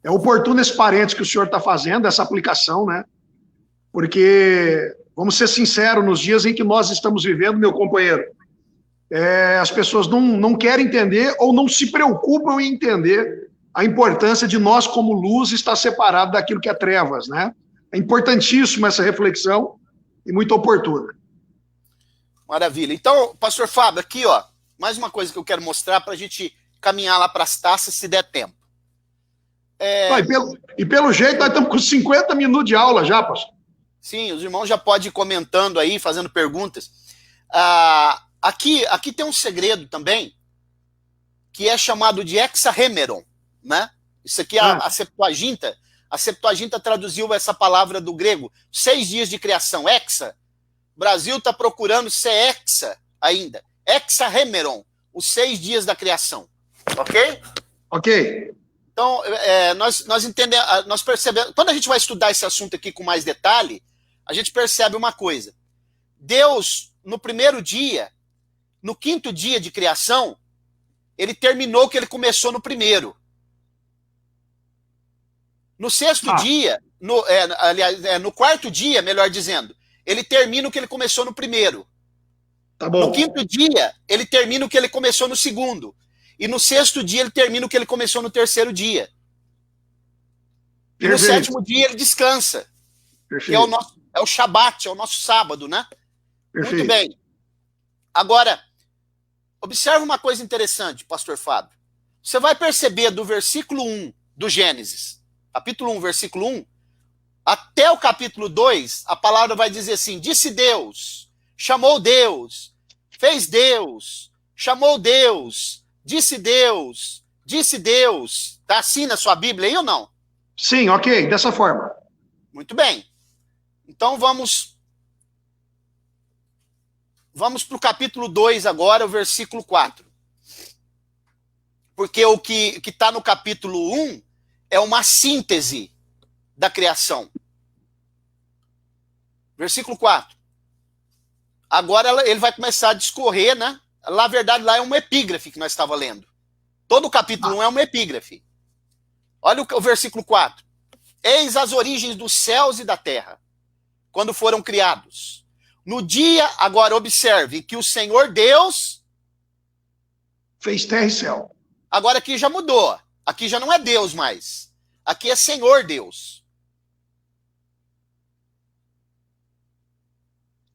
[SPEAKER 2] É oportuno esse parênteses que o senhor está fazendo, essa aplicação, né? Porque, vamos ser sinceros, nos dias em que nós estamos vivendo, meu companheiro, as pessoas não querem entender ou não se preocupam em entender a importância de nós, como luz, estar separado daquilo que é trevas, né? É importantíssima essa reflexão e muito oportuna.
[SPEAKER 1] Maravilha. Então, pastor Fábio, aqui, ó, mais uma coisa que eu quero mostrar para a gente caminhar lá para as taças, se der tempo.
[SPEAKER 2] Pelo jeito, nós estamos com 50 minutos de aula já, pastor.
[SPEAKER 1] Sim, os irmãos já podem ir comentando aí, fazendo perguntas. Aqui tem um segredo também, que é chamado de hexahemeron, né? Isso aqui é a Septuaginta. A Septuaginta traduziu essa palavra do grego, 6 dias de criação, hexa. O Brasil está procurando ser hexa ainda. Hexahemeron, os 6 dias da criação. Ok?
[SPEAKER 2] Ok.
[SPEAKER 1] Então, nós entendemos, nós percebemos, quando a gente vai estudar esse assunto aqui com mais detalhe, a gente percebe uma coisa. Deus, no primeiro dia, no 5º dia de criação, ele terminou o que ele começou no primeiro. No 6º dia, no 4º dia, melhor dizendo, ele termina o que ele começou no primeiro.
[SPEAKER 2] Tá bom.
[SPEAKER 1] No 5º dia, ele termina o que ele começou no 2º. E no 6º dia, ele termina o que ele começou no 3º dia. E no 7º dia, ele descansa. Que é o Shabat, é o nosso sábado, né? Perfeito. Muito bem. Agora, observe uma coisa interessante, pastor Fábio. Você vai perceber do versículo 1 do Gênesis, capítulo 1, versículo 1, até o capítulo 2, a palavra vai dizer assim: disse Deus, chamou Deus, fez Deus, chamou Deus, disse Deus, disse Deus. Está assim na sua Bíblia aí ou não?
[SPEAKER 2] Sim, ok, dessa forma.
[SPEAKER 1] Muito bem. Então vamos para o capítulo 2 agora, o versículo 4. Porque o que está no capítulo 1 é uma síntese da criação. Versículo 4. Agora ele vai começar a discorrer, né? Na verdade, lá é uma epígrafe que nós estávamos lendo. Todo o capítulo 1 é uma epígrafe. Olha o versículo 4. Eis as origens dos céus e da terra, quando foram criados. No dia, agora observe, que o Senhor Deus
[SPEAKER 2] fez terra e céu.
[SPEAKER 1] Agora aqui já mudou. Aqui já não é Deus mais. Aqui é Senhor Deus.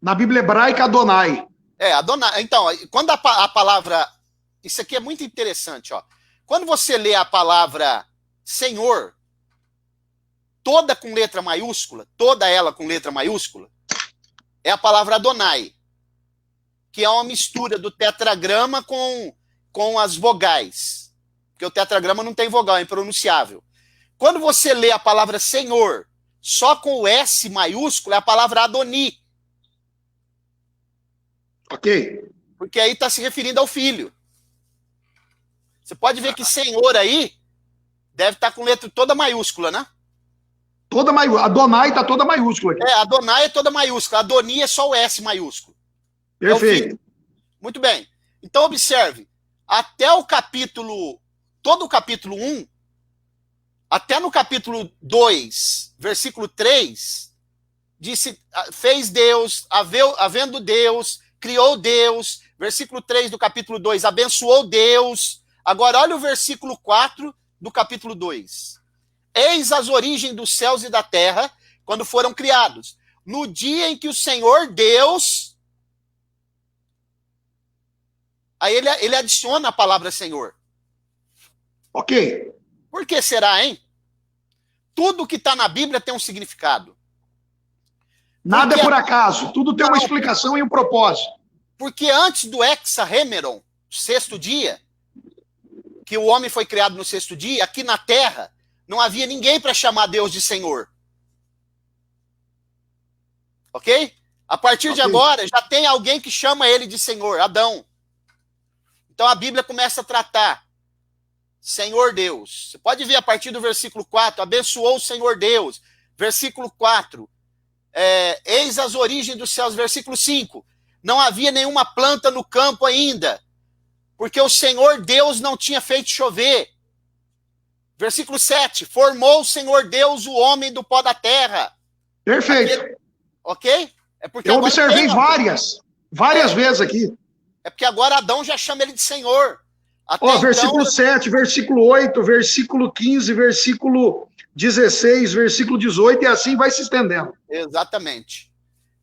[SPEAKER 2] Na Bíblia hebraica, Adonai.
[SPEAKER 1] Adonai. Então, quando a palavra... Isso aqui é muito interessante, ó. Quando você lê a palavra Senhor, toda com letra maiúscula, toda ela com letra maiúscula, é a palavra Adonai, que é uma mistura do tetragrama com as vogais. Porque o tetragrama não tem vogal, é impronunciável. Quando você lê a palavra Senhor, só com o S maiúsculo, é a palavra Adoni.
[SPEAKER 2] Ok.
[SPEAKER 1] Porque aí está se referindo ao filho. Você pode ver que Senhor aí deve estar com letra toda maiúscula, né?
[SPEAKER 2] Toda maiúscula. Adonai está toda maiúscula aqui.
[SPEAKER 1] Adonai é toda maiúscula. Adoni é só o S maiúsculo.
[SPEAKER 2] Perfeito.
[SPEAKER 1] Muito bem. Então, observe. Até o capítulo... Todo o capítulo 1, até no capítulo 2, versículo 3, disse, fez Deus, havendo Deus, criou Deus. Versículo 3 do capítulo 2, abençoou Deus. Agora, olha o versículo 4 do capítulo 2. Eis as origens dos céus e da terra, quando foram criados. No dia em que o Senhor Deus... Aí ele adiciona a palavra Senhor.
[SPEAKER 2] Ok.
[SPEAKER 1] Por que será, hein? Tudo que está na Bíblia tem um significado.
[SPEAKER 2] Nada é por acaso. Tudo tem uma explicação e um propósito.
[SPEAKER 1] Porque antes do hexahemeron, 6º dia, que o homem foi criado no 6º dia, aqui na terra, não havia ninguém para chamar Deus de Senhor. Ok? A partir de agora, já tem alguém que chama ele de Senhor, Adão. Então a Bíblia começa a tratar Senhor Deus. Você pode ver a partir do versículo 4, abençoou o Senhor Deus. Versículo 4, eis as origens dos céus. Versículo 5, não havia nenhuma planta no campo ainda, porque o Senhor Deus não tinha feito chover. Versículo 7. Formou o Senhor Deus o homem do pó da terra.
[SPEAKER 2] Perfeito.
[SPEAKER 1] Ok? É porque
[SPEAKER 2] eu observei várias vezes aqui.
[SPEAKER 1] É porque agora Adão já chama ele de Senhor.
[SPEAKER 2] Versículo 7, versículo 8, versículo 15, versículo 16, versículo 18, e assim vai se estendendo.
[SPEAKER 1] Exatamente.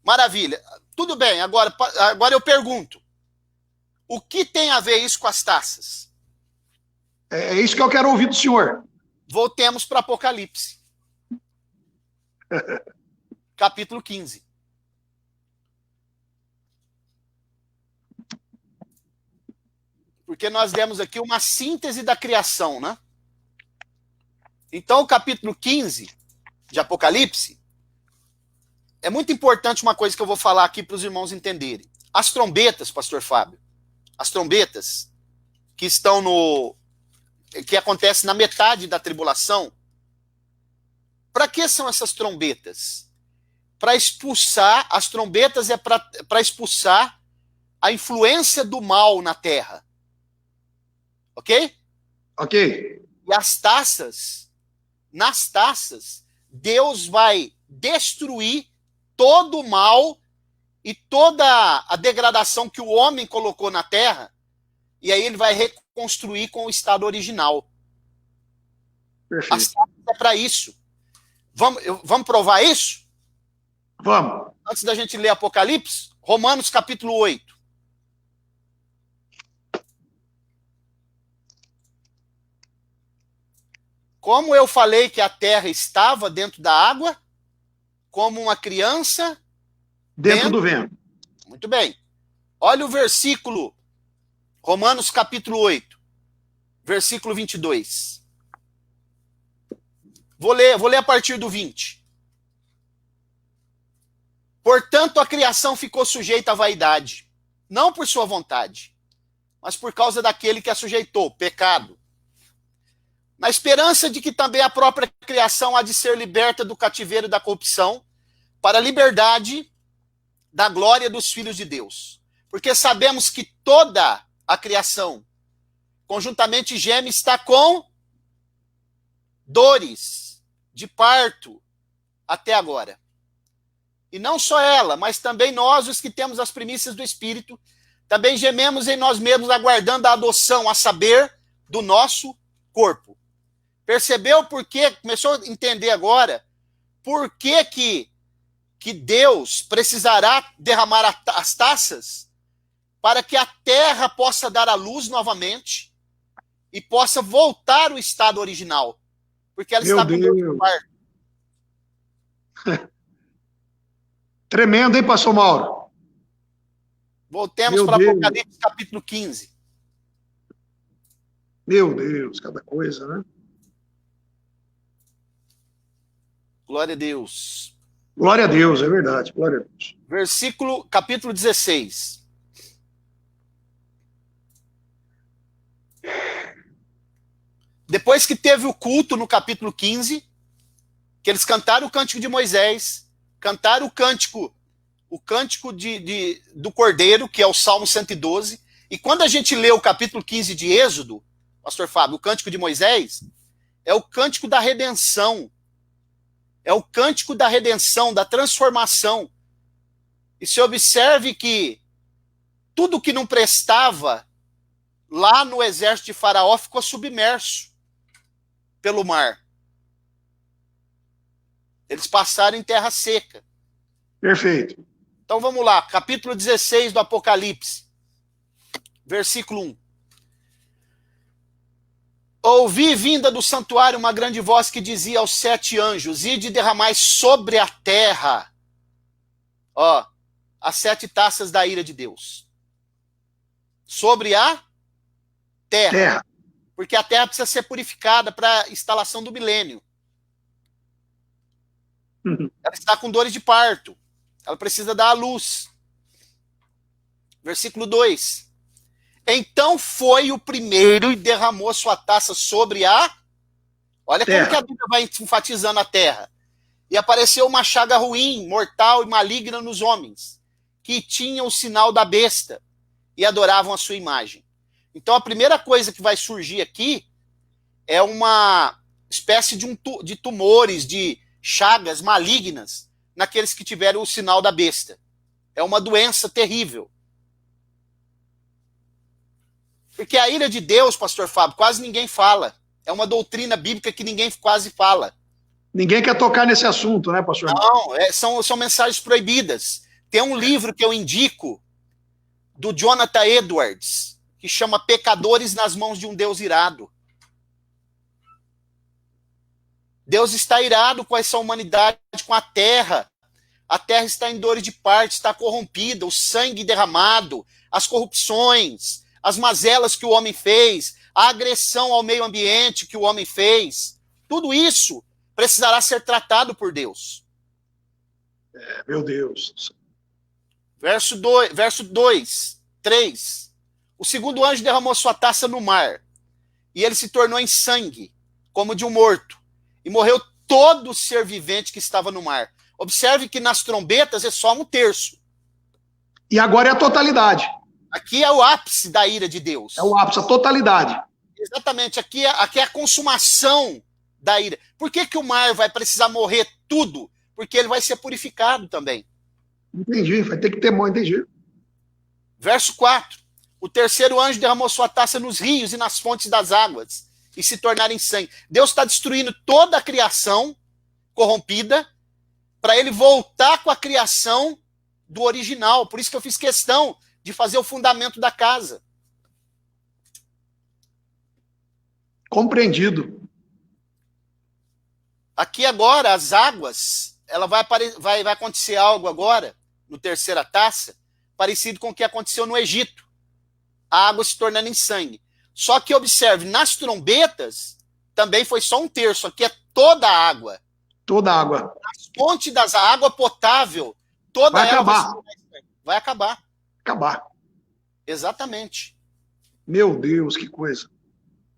[SPEAKER 1] Maravilha. Tudo bem, agora eu pergunto. O que tem a ver isso com as taças?
[SPEAKER 2] É isso que eu quero ouvir do senhor.
[SPEAKER 1] Voltemos para Apocalipse. Capítulo 15. Porque nós demos aqui uma síntese da criação, né? Então, o capítulo 15 de Apocalipse, é muito importante uma coisa que eu vou falar aqui para os irmãos entenderem. As trombetas, pastor Fábio, as trombetas que estão que acontecem na metade da tribulação, para que são essas trombetas? Para expulsar, as trombetas é para expulsar a influência do mal na terra. Ok?
[SPEAKER 2] Ok.
[SPEAKER 1] E as taças, nas taças, Deus vai destruir todo o mal e toda a degradação que o homem colocou na terra, e aí ele vai reconstruir com o estado original.
[SPEAKER 2] Perfeito.
[SPEAKER 1] As taças é para isso. Vamos provar isso?
[SPEAKER 2] Vamos.
[SPEAKER 1] Antes da gente ler Apocalipse, Romanos capítulo 8. Como eu falei que a terra estava dentro da água, como uma criança
[SPEAKER 2] dentro do vento.
[SPEAKER 1] Muito bem. Olha o versículo, Romanos capítulo 8, versículo 22. Vou ler a partir do 20. Portanto, a criação ficou sujeita à vaidade, não por sua vontade, mas por causa daquele que a sujeitou, pecado. Na esperança de que também a própria criação há de ser liberta do cativeiro da corrupção, para a liberdade da glória dos filhos de Deus. Porque sabemos que toda a criação, conjuntamente geme, está com dores de parto até agora. E não só ela, mas também nós, os que temos as primícias do Espírito, também gememos em nós mesmos, aguardando a adoção, a saber, do nosso corpo. Percebeu por quê? Começou a entender agora por que Deus precisará derramar as taças para que a terra possa dar a luz novamente e possa voltar ao estado original. Porque ela está com dor de parto.
[SPEAKER 2] Tremendo, hein, pastor Mauro?
[SPEAKER 1] Voltemos para Apocalipse capítulo 15.
[SPEAKER 2] Meu Deus, cada coisa, né?
[SPEAKER 1] Glória a Deus.
[SPEAKER 2] Glória a Deus, é verdade, glória a Deus.
[SPEAKER 1] Capítulo 16. Depois que teve o culto no capítulo 15, que eles cantaram o cântico de Moisés, cantaram o cântico do Cordeiro, que é o Salmo 112, e quando a gente lê o capítulo 15 de Êxodo, pastor Fábio, o cântico de Moisés, é o cântico da redenção. É o cântico da redenção, da transformação. E se observe que tudo que não prestava lá no exército de Faraó ficou submerso pelo mar. Eles passaram em terra seca.
[SPEAKER 2] Perfeito.
[SPEAKER 1] Então vamos lá, capítulo 16 do Apocalipse, versículo 1. Ouvi vinda do santuário uma grande voz que dizia aos 7 anjos: ide derramai sobre a terra, as 7 taças da ira de Deus. Sobre a terra. Porque a terra precisa ser purificada para a instalação do milênio. Ela está com dores de parto. Ela precisa dar à luz. Versículo 2. Então foi o primeiro e derramou sua taça sobre a... Olha como que a Bíblia vai enfatizando a terra. E apareceu uma chaga ruim, mortal e maligna nos homens, que tinham o sinal da besta e adoravam a sua imagem. Então a primeira coisa que vai surgir aqui é uma espécie de tumores, de chagas malignas naqueles que tiveram o sinal da besta. É uma doença terrível. Porque a ira de Deus, pastor Fábio, quase ninguém fala. É uma doutrina bíblica que ninguém quase fala.
[SPEAKER 2] Ninguém quer tocar nesse assunto, né, pastor?
[SPEAKER 1] Não, são mensagens proibidas. Tem um livro que eu indico, do Jonathan Edwards, que chama Pecadores nas Mãos de um Deus Irado. Deus está irado com essa humanidade, com a terra. A terra está em dores de parto, está corrompida, o sangue derramado, as corrupções, as mazelas que o homem fez, a agressão ao meio ambiente que o homem fez. Tudo isso precisará ser tratado por Deus.
[SPEAKER 2] Meu Deus.
[SPEAKER 1] Verso 2, 3. O segundo anjo derramou sua taça no mar, e ele se tornou em sangue, como de um morto, e morreu todo ser vivente que estava no mar. Observe que nas trombetas é só um terço.
[SPEAKER 2] E agora é a totalidade.
[SPEAKER 1] Aqui é o ápice da ira de Deus.
[SPEAKER 2] É o ápice, a totalidade.
[SPEAKER 1] Exatamente, aqui é a consumação da ira. Por que o mar vai precisar morrer tudo? Porque ele vai ser purificado também.
[SPEAKER 2] Entendi, vai ter que ter mão, entendi.
[SPEAKER 1] Verso 4. O terceiro anjo derramou sua taça nos rios e nas fontes das águas, e se tornaram em sangue. Deus está destruindo toda a criação corrompida, para ele voltar com a criação do original. Por isso que eu fiz questão de fazer o fundamento da casa.
[SPEAKER 2] Compreendido.
[SPEAKER 1] Aqui agora, as águas, vai acontecer algo agora, no terceira taça, parecido com o que aconteceu no Egito. A água se tornando em sangue. Só que observe, nas trombetas, também foi só um terço. Aqui é toda a água.
[SPEAKER 2] Toda a água.
[SPEAKER 1] As fontes da água potável, toda
[SPEAKER 2] vai
[SPEAKER 1] ela
[SPEAKER 2] acabar.
[SPEAKER 1] Vai acabar.
[SPEAKER 2] Acabar.
[SPEAKER 1] Exatamente.
[SPEAKER 2] Meu Deus, que coisa.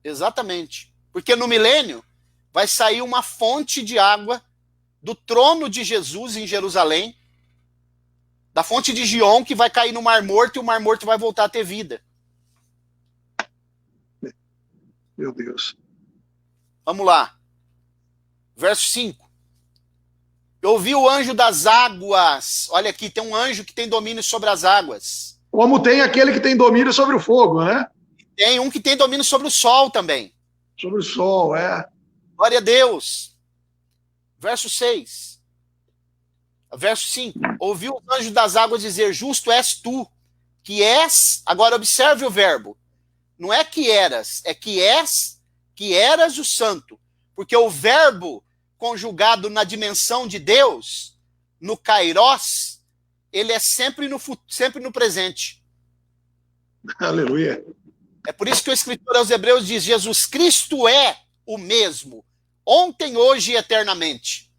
[SPEAKER 1] Exatamente. Porque no milênio vai sair uma fonte de água do trono de Jesus em Jerusalém, da fonte de Gion, que vai cair no Mar Morto, e o Mar Morto vai voltar a ter vida.
[SPEAKER 2] Meu Deus.
[SPEAKER 1] Vamos lá. Verso 5. Eu ouvi o anjo das águas. Olha aqui, tem um anjo que tem domínio sobre as águas.
[SPEAKER 2] Como tem aquele que tem domínio sobre o fogo, né?
[SPEAKER 1] Tem um que tem domínio sobre o sol também.
[SPEAKER 2] Sobre o sol, é.
[SPEAKER 1] Glória a Deus. Verso 6. Verso 5. Ouvi o anjo das águas dizer: justo és tu, que és... Agora observe o verbo. Não é que eras, é que és, que eras o santo. Porque o verbo conjugado na dimensão de Deus, no kairós, ele é sempre no presente.
[SPEAKER 2] Aleluia.
[SPEAKER 1] É por isso que o escritor aos Hebreus diz: Jesus Cristo é o mesmo, ontem, hoje e eternamente.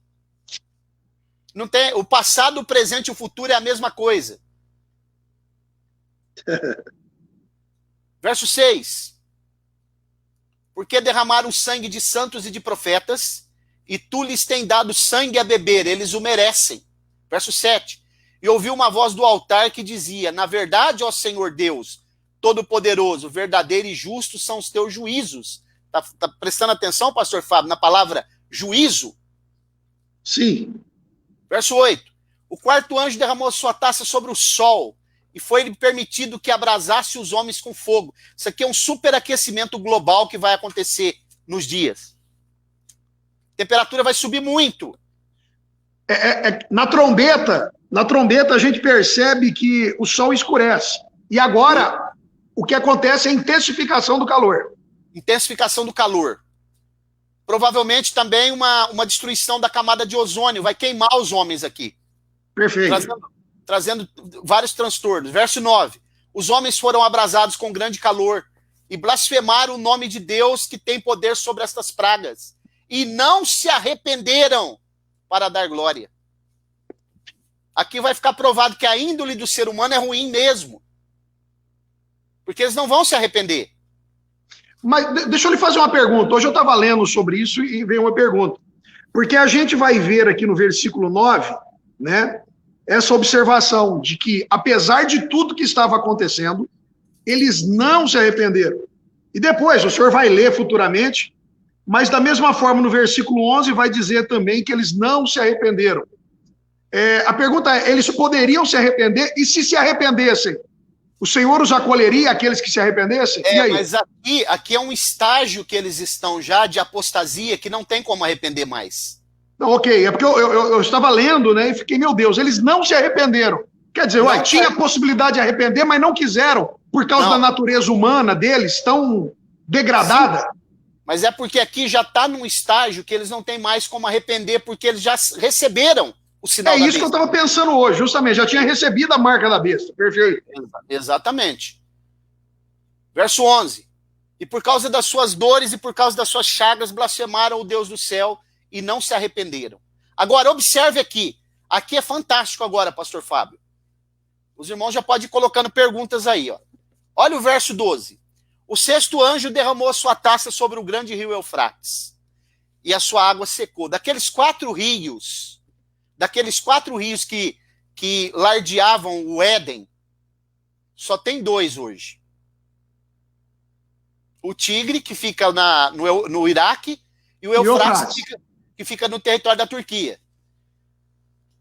[SPEAKER 1] Não tem, o passado, o presente e o futuro é a mesma coisa. Verso 6. Porque derramaram sangue de santos e de profetas, e tu lhes tens dado sangue a beber, eles o merecem. Verso 7. E ouvi uma voz do altar que dizia: na verdade, ó Senhor Deus, Todo-Poderoso, verdadeiro e justo são os teus juízos. Tá prestando atenção, pastor Fábio, na palavra juízo?
[SPEAKER 2] Sim.
[SPEAKER 1] Verso 8. O quarto anjo derramou sua taça sobre o sol, e foi-lhe permitido que abrasasse os homens com fogo. Isso aqui é um superaquecimento global que vai acontecer nos dias. A temperatura vai subir muito.
[SPEAKER 2] Na trombeta a gente percebe que o sol escurece. E agora, o que acontece é a intensificação do calor.
[SPEAKER 1] Intensificação do calor. Provavelmente também uma destruição da camada de ozônio. Vai queimar os homens aqui.
[SPEAKER 2] Perfeito.
[SPEAKER 1] Trazendo vários transtornos. Verso 9. Os homens foram abrasados com grande calor e blasfemaram o nome de Deus que tem poder sobre estas pragas. E não se arrependeram para dar glória. Aqui vai ficar provado que a índole do ser humano é ruim mesmo. Porque eles não vão se arrepender.
[SPEAKER 2] Mas deixa eu lhe fazer uma pergunta. Hoje eu estava lendo sobre isso e veio uma pergunta. Porque a gente vai ver aqui no versículo 9, né, essa observação de que, apesar de tudo que estava acontecendo, eles não se arrependeram. E depois, o senhor vai ler futuramente, mas da mesma forma no versículo 11 vai dizer também que eles não se arrependeram. A pergunta é, eles poderiam se arrepender? E se arrependessem, o Senhor os acolheria, aqueles que se arrependessem? E aí?
[SPEAKER 1] Mas aqui é um estágio que eles estão já de apostasia que não tem como arrepender mais.
[SPEAKER 2] Não, ok, é porque eu estava lendo, né, e fiquei, meu Deus, eles não se arrependeram. Quer dizer, tinha a possibilidade de arrepender, mas não quiseram, por causa da natureza humana deles, tão degradada.
[SPEAKER 1] Sim, mas é porque aqui já está num estágio que eles não têm mais como arrepender, porque eles já receberam o sinal da besta.
[SPEAKER 2] É isso que eu estava pensando hoje, justamente, já tinha recebido a marca da besta, perfeito.
[SPEAKER 1] Exatamente. Verso 11. E por causa das suas dores e por causa das suas chagas, blasfemaram o Deus do céu e não se arrependeram. Agora, observe aqui. Aqui é fantástico agora, pastor Fábio. Os irmãos já podem ir colocando perguntas aí. Ó. Olha o verso 12. O sexto anjo derramou a sua taça sobre o grande rio Eufrates, e a sua água secou. Daqueles quatro rios que lardeavam o Éden, só tem dois hoje. O Tigre, que fica no Iraque, e o Eufrates, que fica no território da Turquia.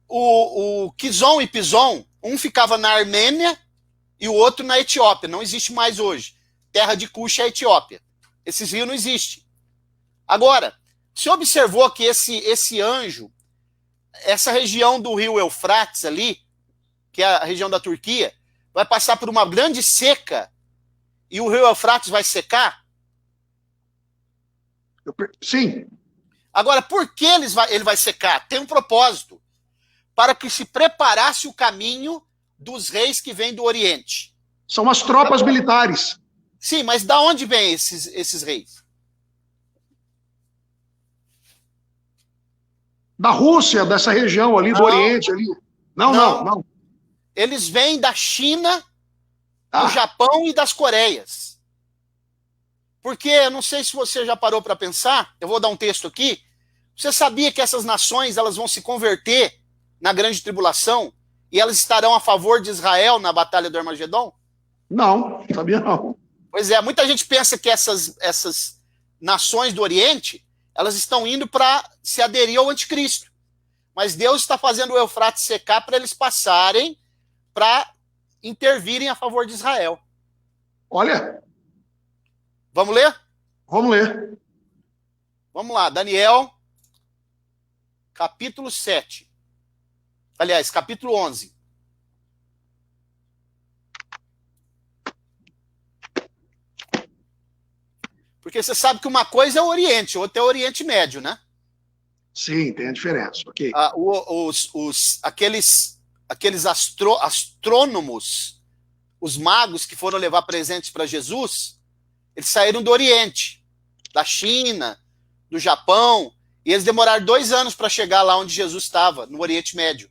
[SPEAKER 1] O Kizom e Pison, um ficava na Armênia e o outro na Etiópia. Não existe mais hoje. Terra de Cuxa é a Etiópia. Esses rios não existem. Agora, você observou que esse anjo, essa região do rio Eufrates ali, que é a região da Turquia, vai passar por uma grande seca e o rio Eufrates vai secar?
[SPEAKER 2] Sim.
[SPEAKER 1] Agora, por que ele vai secar? Tem um propósito. Para que se preparasse o caminho dos reis que vêm do Oriente.
[SPEAKER 2] São as tropas militares.
[SPEAKER 1] Sim, mas da onde vêm esses reis?
[SPEAKER 2] Da Rússia, dessa região ali, do Oriente. Ali. Não.
[SPEAKER 1] Eles vêm da China, do Japão e das Coreias. Porque, eu não sei se você já parou para pensar, eu vou dar um texto aqui. Você sabia que essas nações elas vão se converter na grande tribulação e elas estarão a favor de Israel na batalha do Armagedon?
[SPEAKER 2] Não, sabia não.
[SPEAKER 1] Pois é, muita gente pensa que essas nações do Oriente, elas estão indo para se aderir ao anticristo. Mas Deus está fazendo o Eufrates secar para eles passarem, para intervirem a favor de Israel.
[SPEAKER 2] Olha.
[SPEAKER 1] Vamos ler?
[SPEAKER 2] Vamos ler.
[SPEAKER 1] Vamos lá, Daniel, capítulo 7. Aliás, capítulo 11. Porque você sabe que uma coisa é o Oriente, outra é o Oriente Médio, né?
[SPEAKER 2] Sim, tem a diferença, ok.
[SPEAKER 1] Aqueles astrônomos, os magos que foram levar presentes para Jesus, eles saíram do Oriente, da China, do Japão, e eles demoraram 2 anos para chegar lá onde Jesus estava, no Oriente Médio.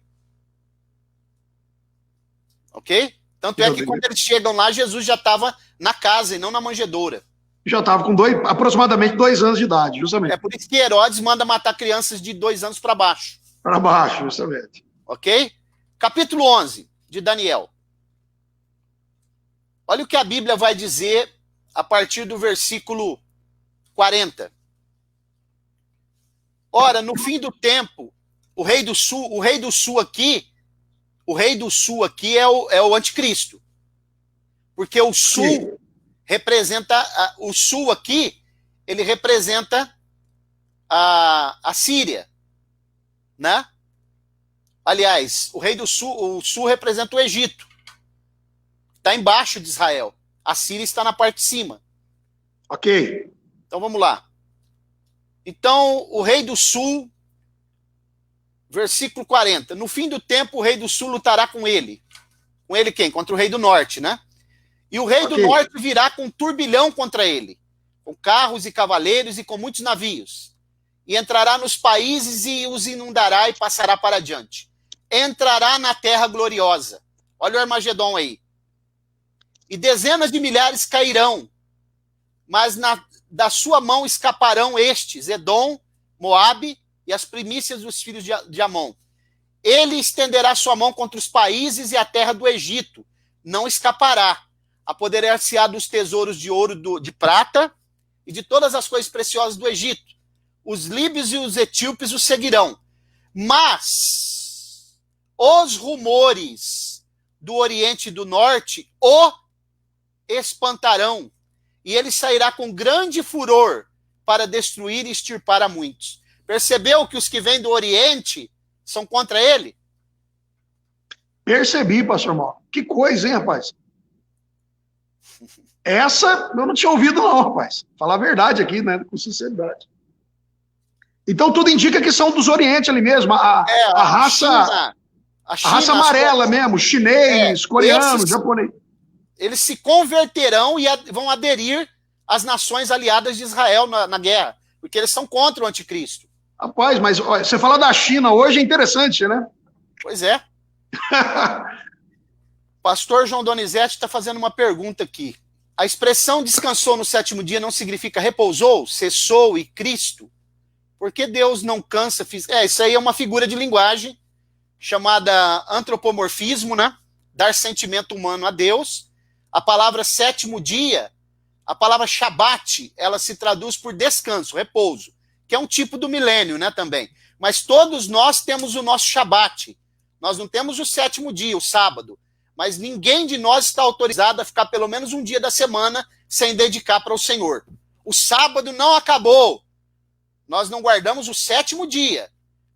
[SPEAKER 1] Ok? Tanto é que quando eles chegam lá, Jesus já estava na casa e não na manjedoura.
[SPEAKER 2] Já estava com aproximadamente 2 anos de idade, justamente.
[SPEAKER 1] É por isso que Herodes manda matar crianças de 2 anos para baixo.
[SPEAKER 2] Para baixo, justamente.
[SPEAKER 1] Ok? Capítulo 11 de Daniel. Olha o que a Bíblia vai dizer a partir do versículo 40. Ora, no fim do tempo, o rei do sul aqui é o anticristo. Porque o sul representa, o sul aqui, ele representa a Síria, né? Aliás, o sul representa o Egito. Está embaixo de Israel. A Síria está na parte de cima.
[SPEAKER 2] Ok.
[SPEAKER 1] Então vamos lá. Então, o rei do sul, versículo 40. No fim do tempo, o rei do sul lutará com ele. Com ele quem? Contra o rei do norte, né? E o rei do norte virá com um turbilhão contra ele, com carros e cavaleiros e com muitos navios. E entrará nos países e os inundará e passará para adiante. Entrará na terra gloriosa. Olha o Armagedon aí. E dezenas de milhares cairão, mas da sua mão escaparão estes, Edom, Moabe e as primícias dos filhos de Amon. Ele estenderá sua mão contra os países e a terra do Egito. Não escapará. Apoderar-se-á dos tesouros de ouro, de prata e de todas as coisas preciosas do Egito. Os líbios e os etíopes o seguirão. Mas os rumores do Oriente e do Norte o espantarão, e ele sairá com grande furor para destruir e extirpar a muitos. Percebeu que os que vêm do Oriente são contra ele?
[SPEAKER 2] Percebi, pastor Mauro. Que coisa, hein, rapaz? Essa eu não tinha ouvido não, rapaz. Falar a verdade aqui, né, com sinceridade. Então tudo indica que são dos Oriente ali mesmo, a raça,
[SPEAKER 1] China,
[SPEAKER 2] a raça amarela mesmo, chinês, coreano, japonês.
[SPEAKER 1] Eles se converterão e vão aderir às nações aliadas de Israel na guerra, porque eles são contra o anticristo.
[SPEAKER 2] Rapaz, mas olha, você fala da China hoje é interessante, né?
[SPEAKER 1] Pois é. Pastor João Donizete está fazendo uma pergunta aqui. A expressão descansou no sétimo dia não significa repousou, cessou e Cristo? Porque Deus não cansa? Isso aí é uma figura de linguagem chamada antropomorfismo, né? Dar sentimento humano a Deus. A palavra sétimo dia, a palavra Shabat, ela se traduz por descanso, repouso, que é um tipo do milênio, né, também. Mas todos nós temos o nosso Shabat. Nós não temos o sétimo dia, o sábado. Mas ninguém de nós está autorizado a ficar pelo menos um dia da semana sem dedicar para o Senhor. O sábado não acabou. Nós não guardamos o sétimo dia.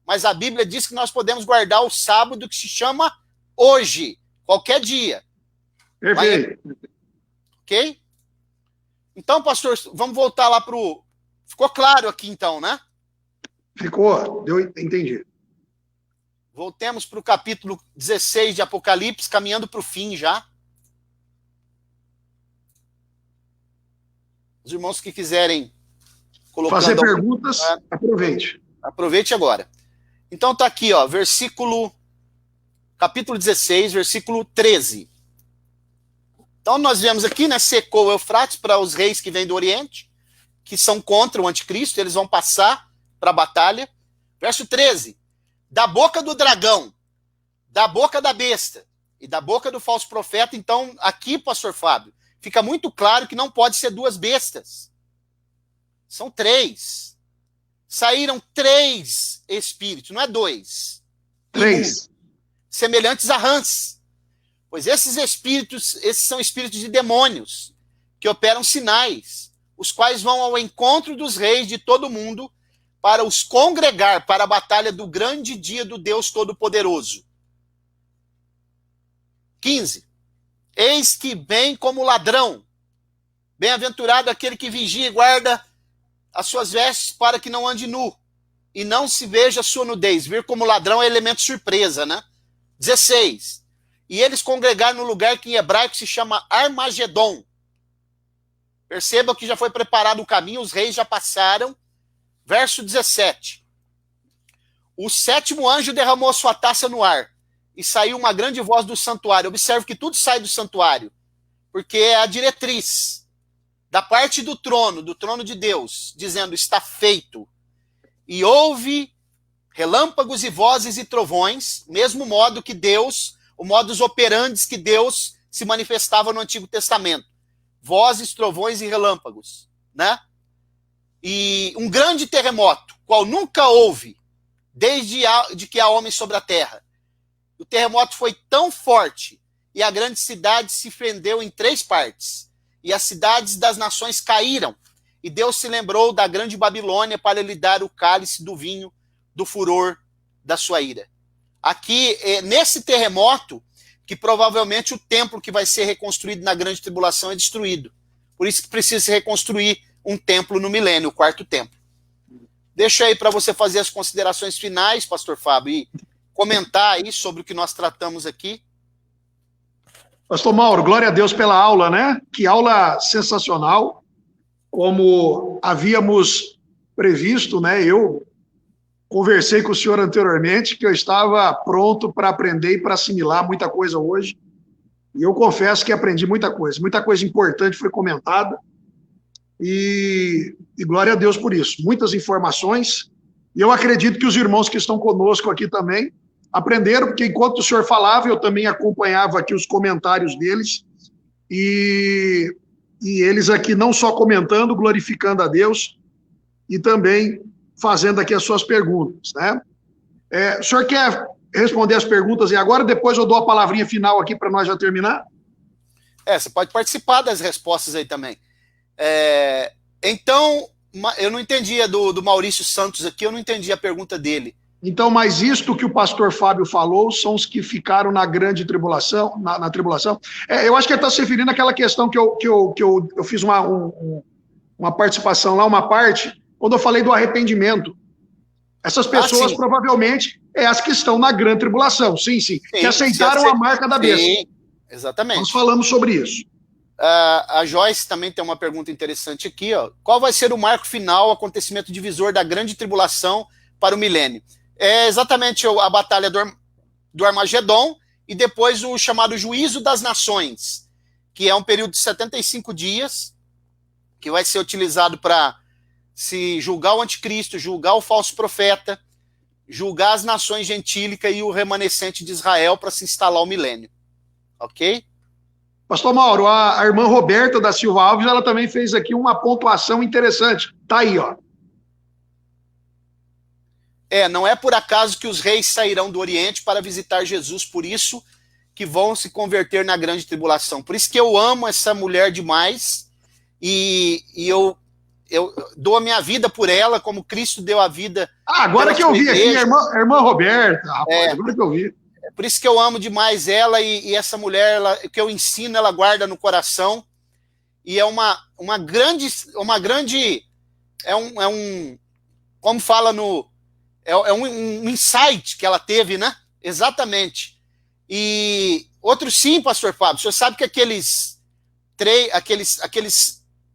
[SPEAKER 1] Mas a Bíblia diz que nós podemos guardar o sábado, que se chama hoje, qualquer dia.
[SPEAKER 2] Perfeito.
[SPEAKER 1] Ok? Então, pastor, vamos voltar lá para o... Ficou claro aqui então, né?
[SPEAKER 2] Ficou, entendi.
[SPEAKER 1] Voltemos para o capítulo 16 de Apocalipse, caminhando para o fim já. Os irmãos que quiserem colocar...
[SPEAKER 2] Fazer perguntas, aproveite.
[SPEAKER 1] Aproveite agora. Então está aqui, ó, capítulo 16, versículo 13. Então nós vemos aqui, né, secou o Eufrates para os reis que vêm do Oriente, que são contra o anticristo, eles vão passar para a batalha. Verso 13. Da boca do dragão, da boca da besta e da boca do falso profeta. Então, aqui, pastor Fábio, fica muito claro que não pode ser duas bestas. São três. Saíram três espíritos, não é dois.
[SPEAKER 2] Três.
[SPEAKER 1] Semelhantes a rãs. Pois esses são espíritos de demônios, que operam sinais, os quais vão ao encontro dos reis de todo o mundo, para os congregar para a batalha do grande dia do Deus Todo-Poderoso. 15. Eis que vem como ladrão. Bem-aventurado aquele que vigia e guarda as suas vestes para que não ande nu e não se veja a sua nudez. Vir como ladrão é elemento surpresa, né? 16. E eles congregaram no lugar que em hebraico se chama Armagedon. Perceba que já foi preparado o caminho, os reis já passaram. Verso 17. O sétimo anjo derramou a sua taça no ar, e saiu uma grande voz do santuário. Observe que tudo sai do santuário, porque é a diretriz da parte do trono de Deus, dizendo, está feito. E houve relâmpagos e vozes e trovões, mesmo modo que Deus, o modus operandi que Deus se manifestava no Antigo Testamento. Vozes, trovões e relâmpagos, né? E um grande terremoto, qual nunca houve, desde que há homens sobre a terra. O terremoto foi tão forte, e a grande cidade se fendeu em 3 partes, e as cidades das nações caíram, e Deus se lembrou da grande Babilônia para lhe dar o cálice do vinho do furor da sua ira. Aqui, nesse terremoto, que provavelmente o templo que vai ser reconstruído na grande tribulação é destruído. Por isso que precisa se reconstruir um templo no milênio, o 4º templo. Deixa aí para você fazer as considerações finais, pastor Fábio, e comentar aí sobre o que nós tratamos aqui.
[SPEAKER 2] Pastor Mauro, glória a Deus pela aula, né? Que aula sensacional. Como havíamos previsto, né? Eu conversei com o senhor anteriormente que eu estava pronto para aprender e para assimilar muita coisa hoje. E eu confesso que aprendi muita coisa importante foi comentada. E glória a Deus por isso. Muitas informações. E eu acredito que os irmãos que estão conosco aqui também aprenderam, porque enquanto o senhor falava, eu também acompanhava aqui os comentários deles. E e eles aqui não só comentando, glorificando a Deus, e também fazendo aqui as suas perguntas, né? O senhor quer responder as perguntas e agora, depois eu dou a palavrinha final aqui para nós já terminar?
[SPEAKER 1] Você pode participar das respostas aí também. Então, eu não entendia do Maurício Santos aqui, eu não entendi a pergunta dele.
[SPEAKER 2] Então, mas isto que o pastor Fábio falou são os que ficaram na grande tribulação, na tribulação. Eu acho que ele está se referindo àquela questão que eu fiz uma participação lá, uma parte, quando eu falei do arrependimento. Essas pessoas provavelmente as que estão na grande tribulação, sim, que aceitaram a marca da besta. Sim,
[SPEAKER 1] exatamente.
[SPEAKER 2] Nós falamos sobre isso.
[SPEAKER 1] A Joyce também tem uma pergunta interessante aqui, ó. Qual vai ser o marco final, o acontecimento divisor da grande tribulação para o milênio? É exatamente a batalha do Armagedon e depois o chamado juízo das nações, que é um período de 75 dias, que vai ser utilizado para se julgar o anticristo, julgar o falso profeta, julgar as nações gentílicas e o remanescente de Israel para se instalar o milênio. Ok?
[SPEAKER 2] Pastor Mauro, a irmã Roberta da Silva Alves, ela também fez aqui uma pontuação interessante. Tá aí, ó.
[SPEAKER 1] Não é por acaso que os reis sairão do Oriente para visitar Jesus, por isso que vão se converter na grande tribulação. Por isso que eu amo essa mulher demais e eu dou a minha vida por ela, como Cristo deu a vida.
[SPEAKER 2] Agora que eu vi aqui, a irmã Roberta, rapaz, agora que eu vi.
[SPEAKER 1] Por isso que eu amo demais ela e essa mulher, que eu ensino, ela guarda no coração. E é uma grande, como fala um insight que ela teve, né? Exatamente. E outro sim, pastor Fábio, o senhor sabe que aqueles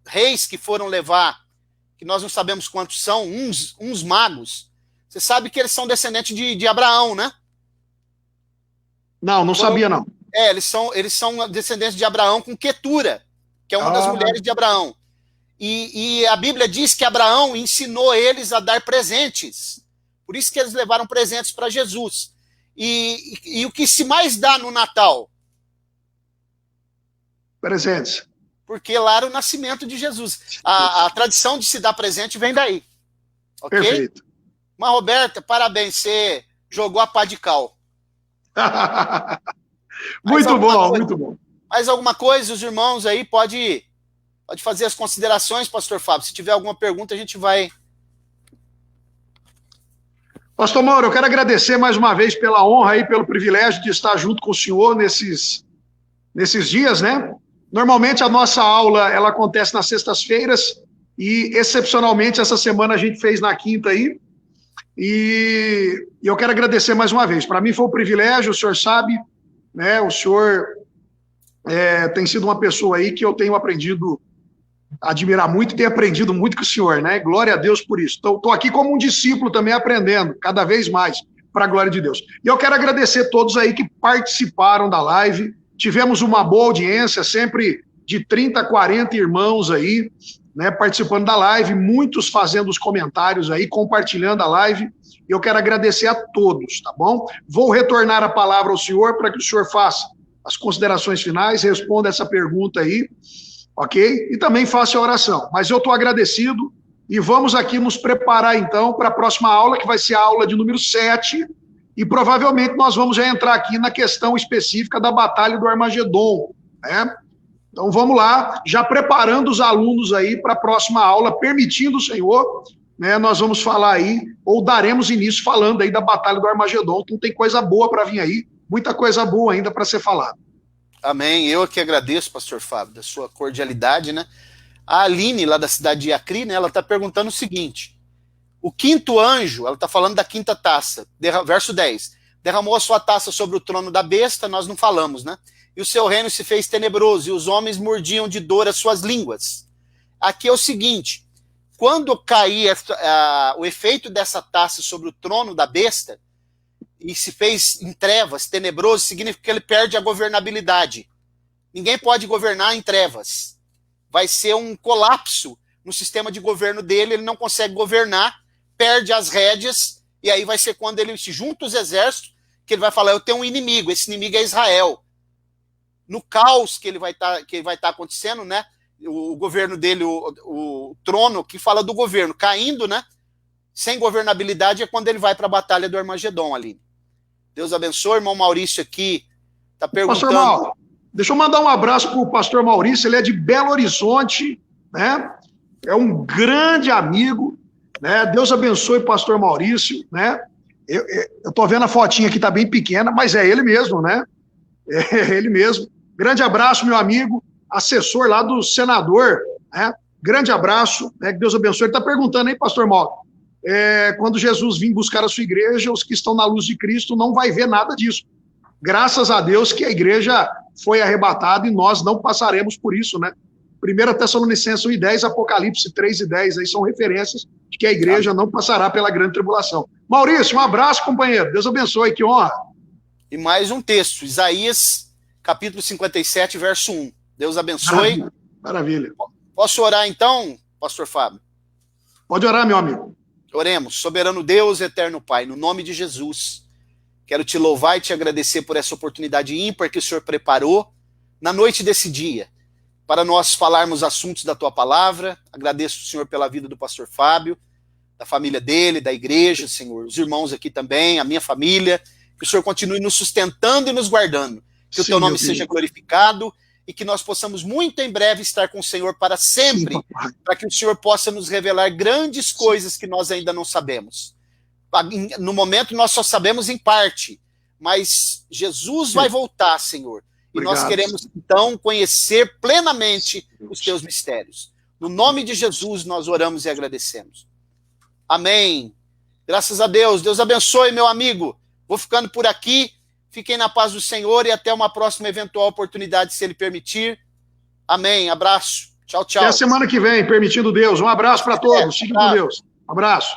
[SPEAKER 1] reis que foram levar, que nós não sabemos quantos são, uns magos, você sabe que eles são descendentes de Abraão, né?
[SPEAKER 2] Não sabia, não.
[SPEAKER 1] Eles são descendentes de Abraão com Quetura, que é uma das mulheres de Abraão. E a Bíblia diz que Abraão ensinou eles a dar presentes. Por isso que eles levaram presentes para Jesus. E o que se mais dá no Natal?
[SPEAKER 2] Presentes.
[SPEAKER 1] Porque lá era o nascimento de Jesus. A tradição de se dar presente vem daí. Ok?
[SPEAKER 2] Perfeito.
[SPEAKER 1] Mas, Roberta, parabéns, você jogou a pá de cal.
[SPEAKER 2] Muito bom.
[SPEAKER 1] Mais alguma coisa, os irmãos aí, pode fazer as considerações, pastor Fábio. Se tiver alguma pergunta, a gente vai...
[SPEAKER 2] Pastor Mauro, eu quero agradecer mais uma vez pela honra e pelo privilégio de estar junto com o senhor nesses dias, né? Normalmente a nossa aula, ela acontece nas sextas-feiras e, excepcionalmente, essa semana a gente fez na quinta aí. E eu quero agradecer mais uma vez. Para mim foi um privilégio, o senhor sabe, né? O senhor tem sido uma pessoa aí que eu tenho aprendido a admirar muito e tenho aprendido muito com o senhor, né? Glória a Deus por isso. Estou aqui como um discípulo também aprendendo, cada vez mais, para a glória de Deus. E eu quero agradecer todos aí que participaram da live. Tivemos uma boa audiência, sempre de 30 a 40 irmãos aí, né, participando da live, muitos fazendo os comentários aí, compartilhando a live. Eu quero agradecer a todos, tá bom? Vou retornar a palavra ao senhor para que o senhor faça as considerações finais, responda essa pergunta aí, ok? E também faça a oração. Mas eu estou agradecido e vamos aqui nos preparar então para a próxima aula, que vai ser a aula de número 7, e provavelmente nós vamos já entrar aqui na questão específica da Batalha do Armagedon, né? Então vamos lá, já preparando os alunos aí para a próxima aula, permitindo o Senhor, né, nós vamos falar aí, ou daremos início falando aí da Batalha do Armagedon. Então tem coisa boa para vir aí, muita coisa boa ainda para ser falada.
[SPEAKER 1] Amém, eu que agradeço, pastor Fábio, da sua cordialidade, né? A Aline, lá da cidade de Acri, né, ela está perguntando o seguinte: o quinto anjo, ela está falando da quinta taça, verso 10, derramou a sua taça sobre o trono da besta, nós não falamos, né? E o seu reino se fez tenebroso, e os homens mordiam de dor as suas línguas. Aqui é o seguinte: quando cair o efeito dessa taça sobre o trono da besta, e se fez em trevas, tenebroso, significa que ele perde a governabilidade. Ninguém pode governar em trevas. Vai ser um colapso no sistema de governo dele, ele não consegue governar, perde as rédeas, e aí vai ser quando ele se junta os exércitos, que ele vai falar: eu tenho um inimigo, esse inimigo é Israel. No caos que ele vai estar acontecendo, né? o governo dele, o trono, que fala do governo caindo, né? Sem governabilidade é quando ele vai para a batalha do Armagedon ali. Deus abençoe, irmão Maurício aqui está perguntando.
[SPEAKER 2] Pastor Mauro, deixa eu mandar um abraço para o pastor Maurício, ele é de Belo Horizonte, né? É um grande amigo, né? Deus abençoe o pastor Maurício, né? Eu estou vendo a fotinha aqui, está bem pequena, mas é ele mesmo, né? É ele mesmo. Grande abraço, meu amigo, assessor lá do senador, né? Grande abraço, né? Que Deus abençoe. Ele está perguntando, hein, pastor Mauro? Quando Jesus vir buscar a sua igreja, os que estão na luz de Cristo não vai ver nada disso. Graças a Deus que a igreja foi arrebatada e nós não passaremos por isso, né? 1 Tessalonicenses 1:10, Apocalipse 3:10, aí são referências de que a igreja não passará pela grande tribulação. Maurício, um abraço, companheiro. Deus abençoe, que honra.
[SPEAKER 1] E mais um texto, Isaías, capítulo 57, verso 1. Deus abençoe.
[SPEAKER 2] Maravilha.
[SPEAKER 1] Posso orar então, pastor Fábio?
[SPEAKER 2] Pode orar, meu amigo.
[SPEAKER 1] Oremos. Soberano Deus, eterno Pai, no nome de Jesus, quero te louvar e te agradecer por essa oportunidade ímpar que o Senhor preparou na noite desse dia, para nós falarmos assuntos da tua palavra. Agradeço o Senhor pela vida do pastor Fábio, da família dele, da igreja, Senhor, os irmãos aqui também, a minha família, que o Senhor continue nos sustentando e nos guardando, que o teu nome seja glorificado e que nós possamos muito em breve estar com o Senhor para sempre, para que o Senhor possa nos revelar grandes coisas que nós ainda não sabemos. No momento nós só sabemos em parte, mas Jesus vai voltar, Senhor, e nós queremos então conhecer plenamente os teus mistérios. No nome de Jesus nós oramos e agradecemos. Amém. Graças a Deus. Deus abençoe, meu amigo. Vou ficando por aqui. Fiquem na paz do Senhor e até uma próxima eventual oportunidade, se Ele permitir. Amém. Abraço. Tchau, tchau.
[SPEAKER 2] Até a semana que vem, permitindo Deus. Um abraço para todos. Fiquem com Deus. Um abraço.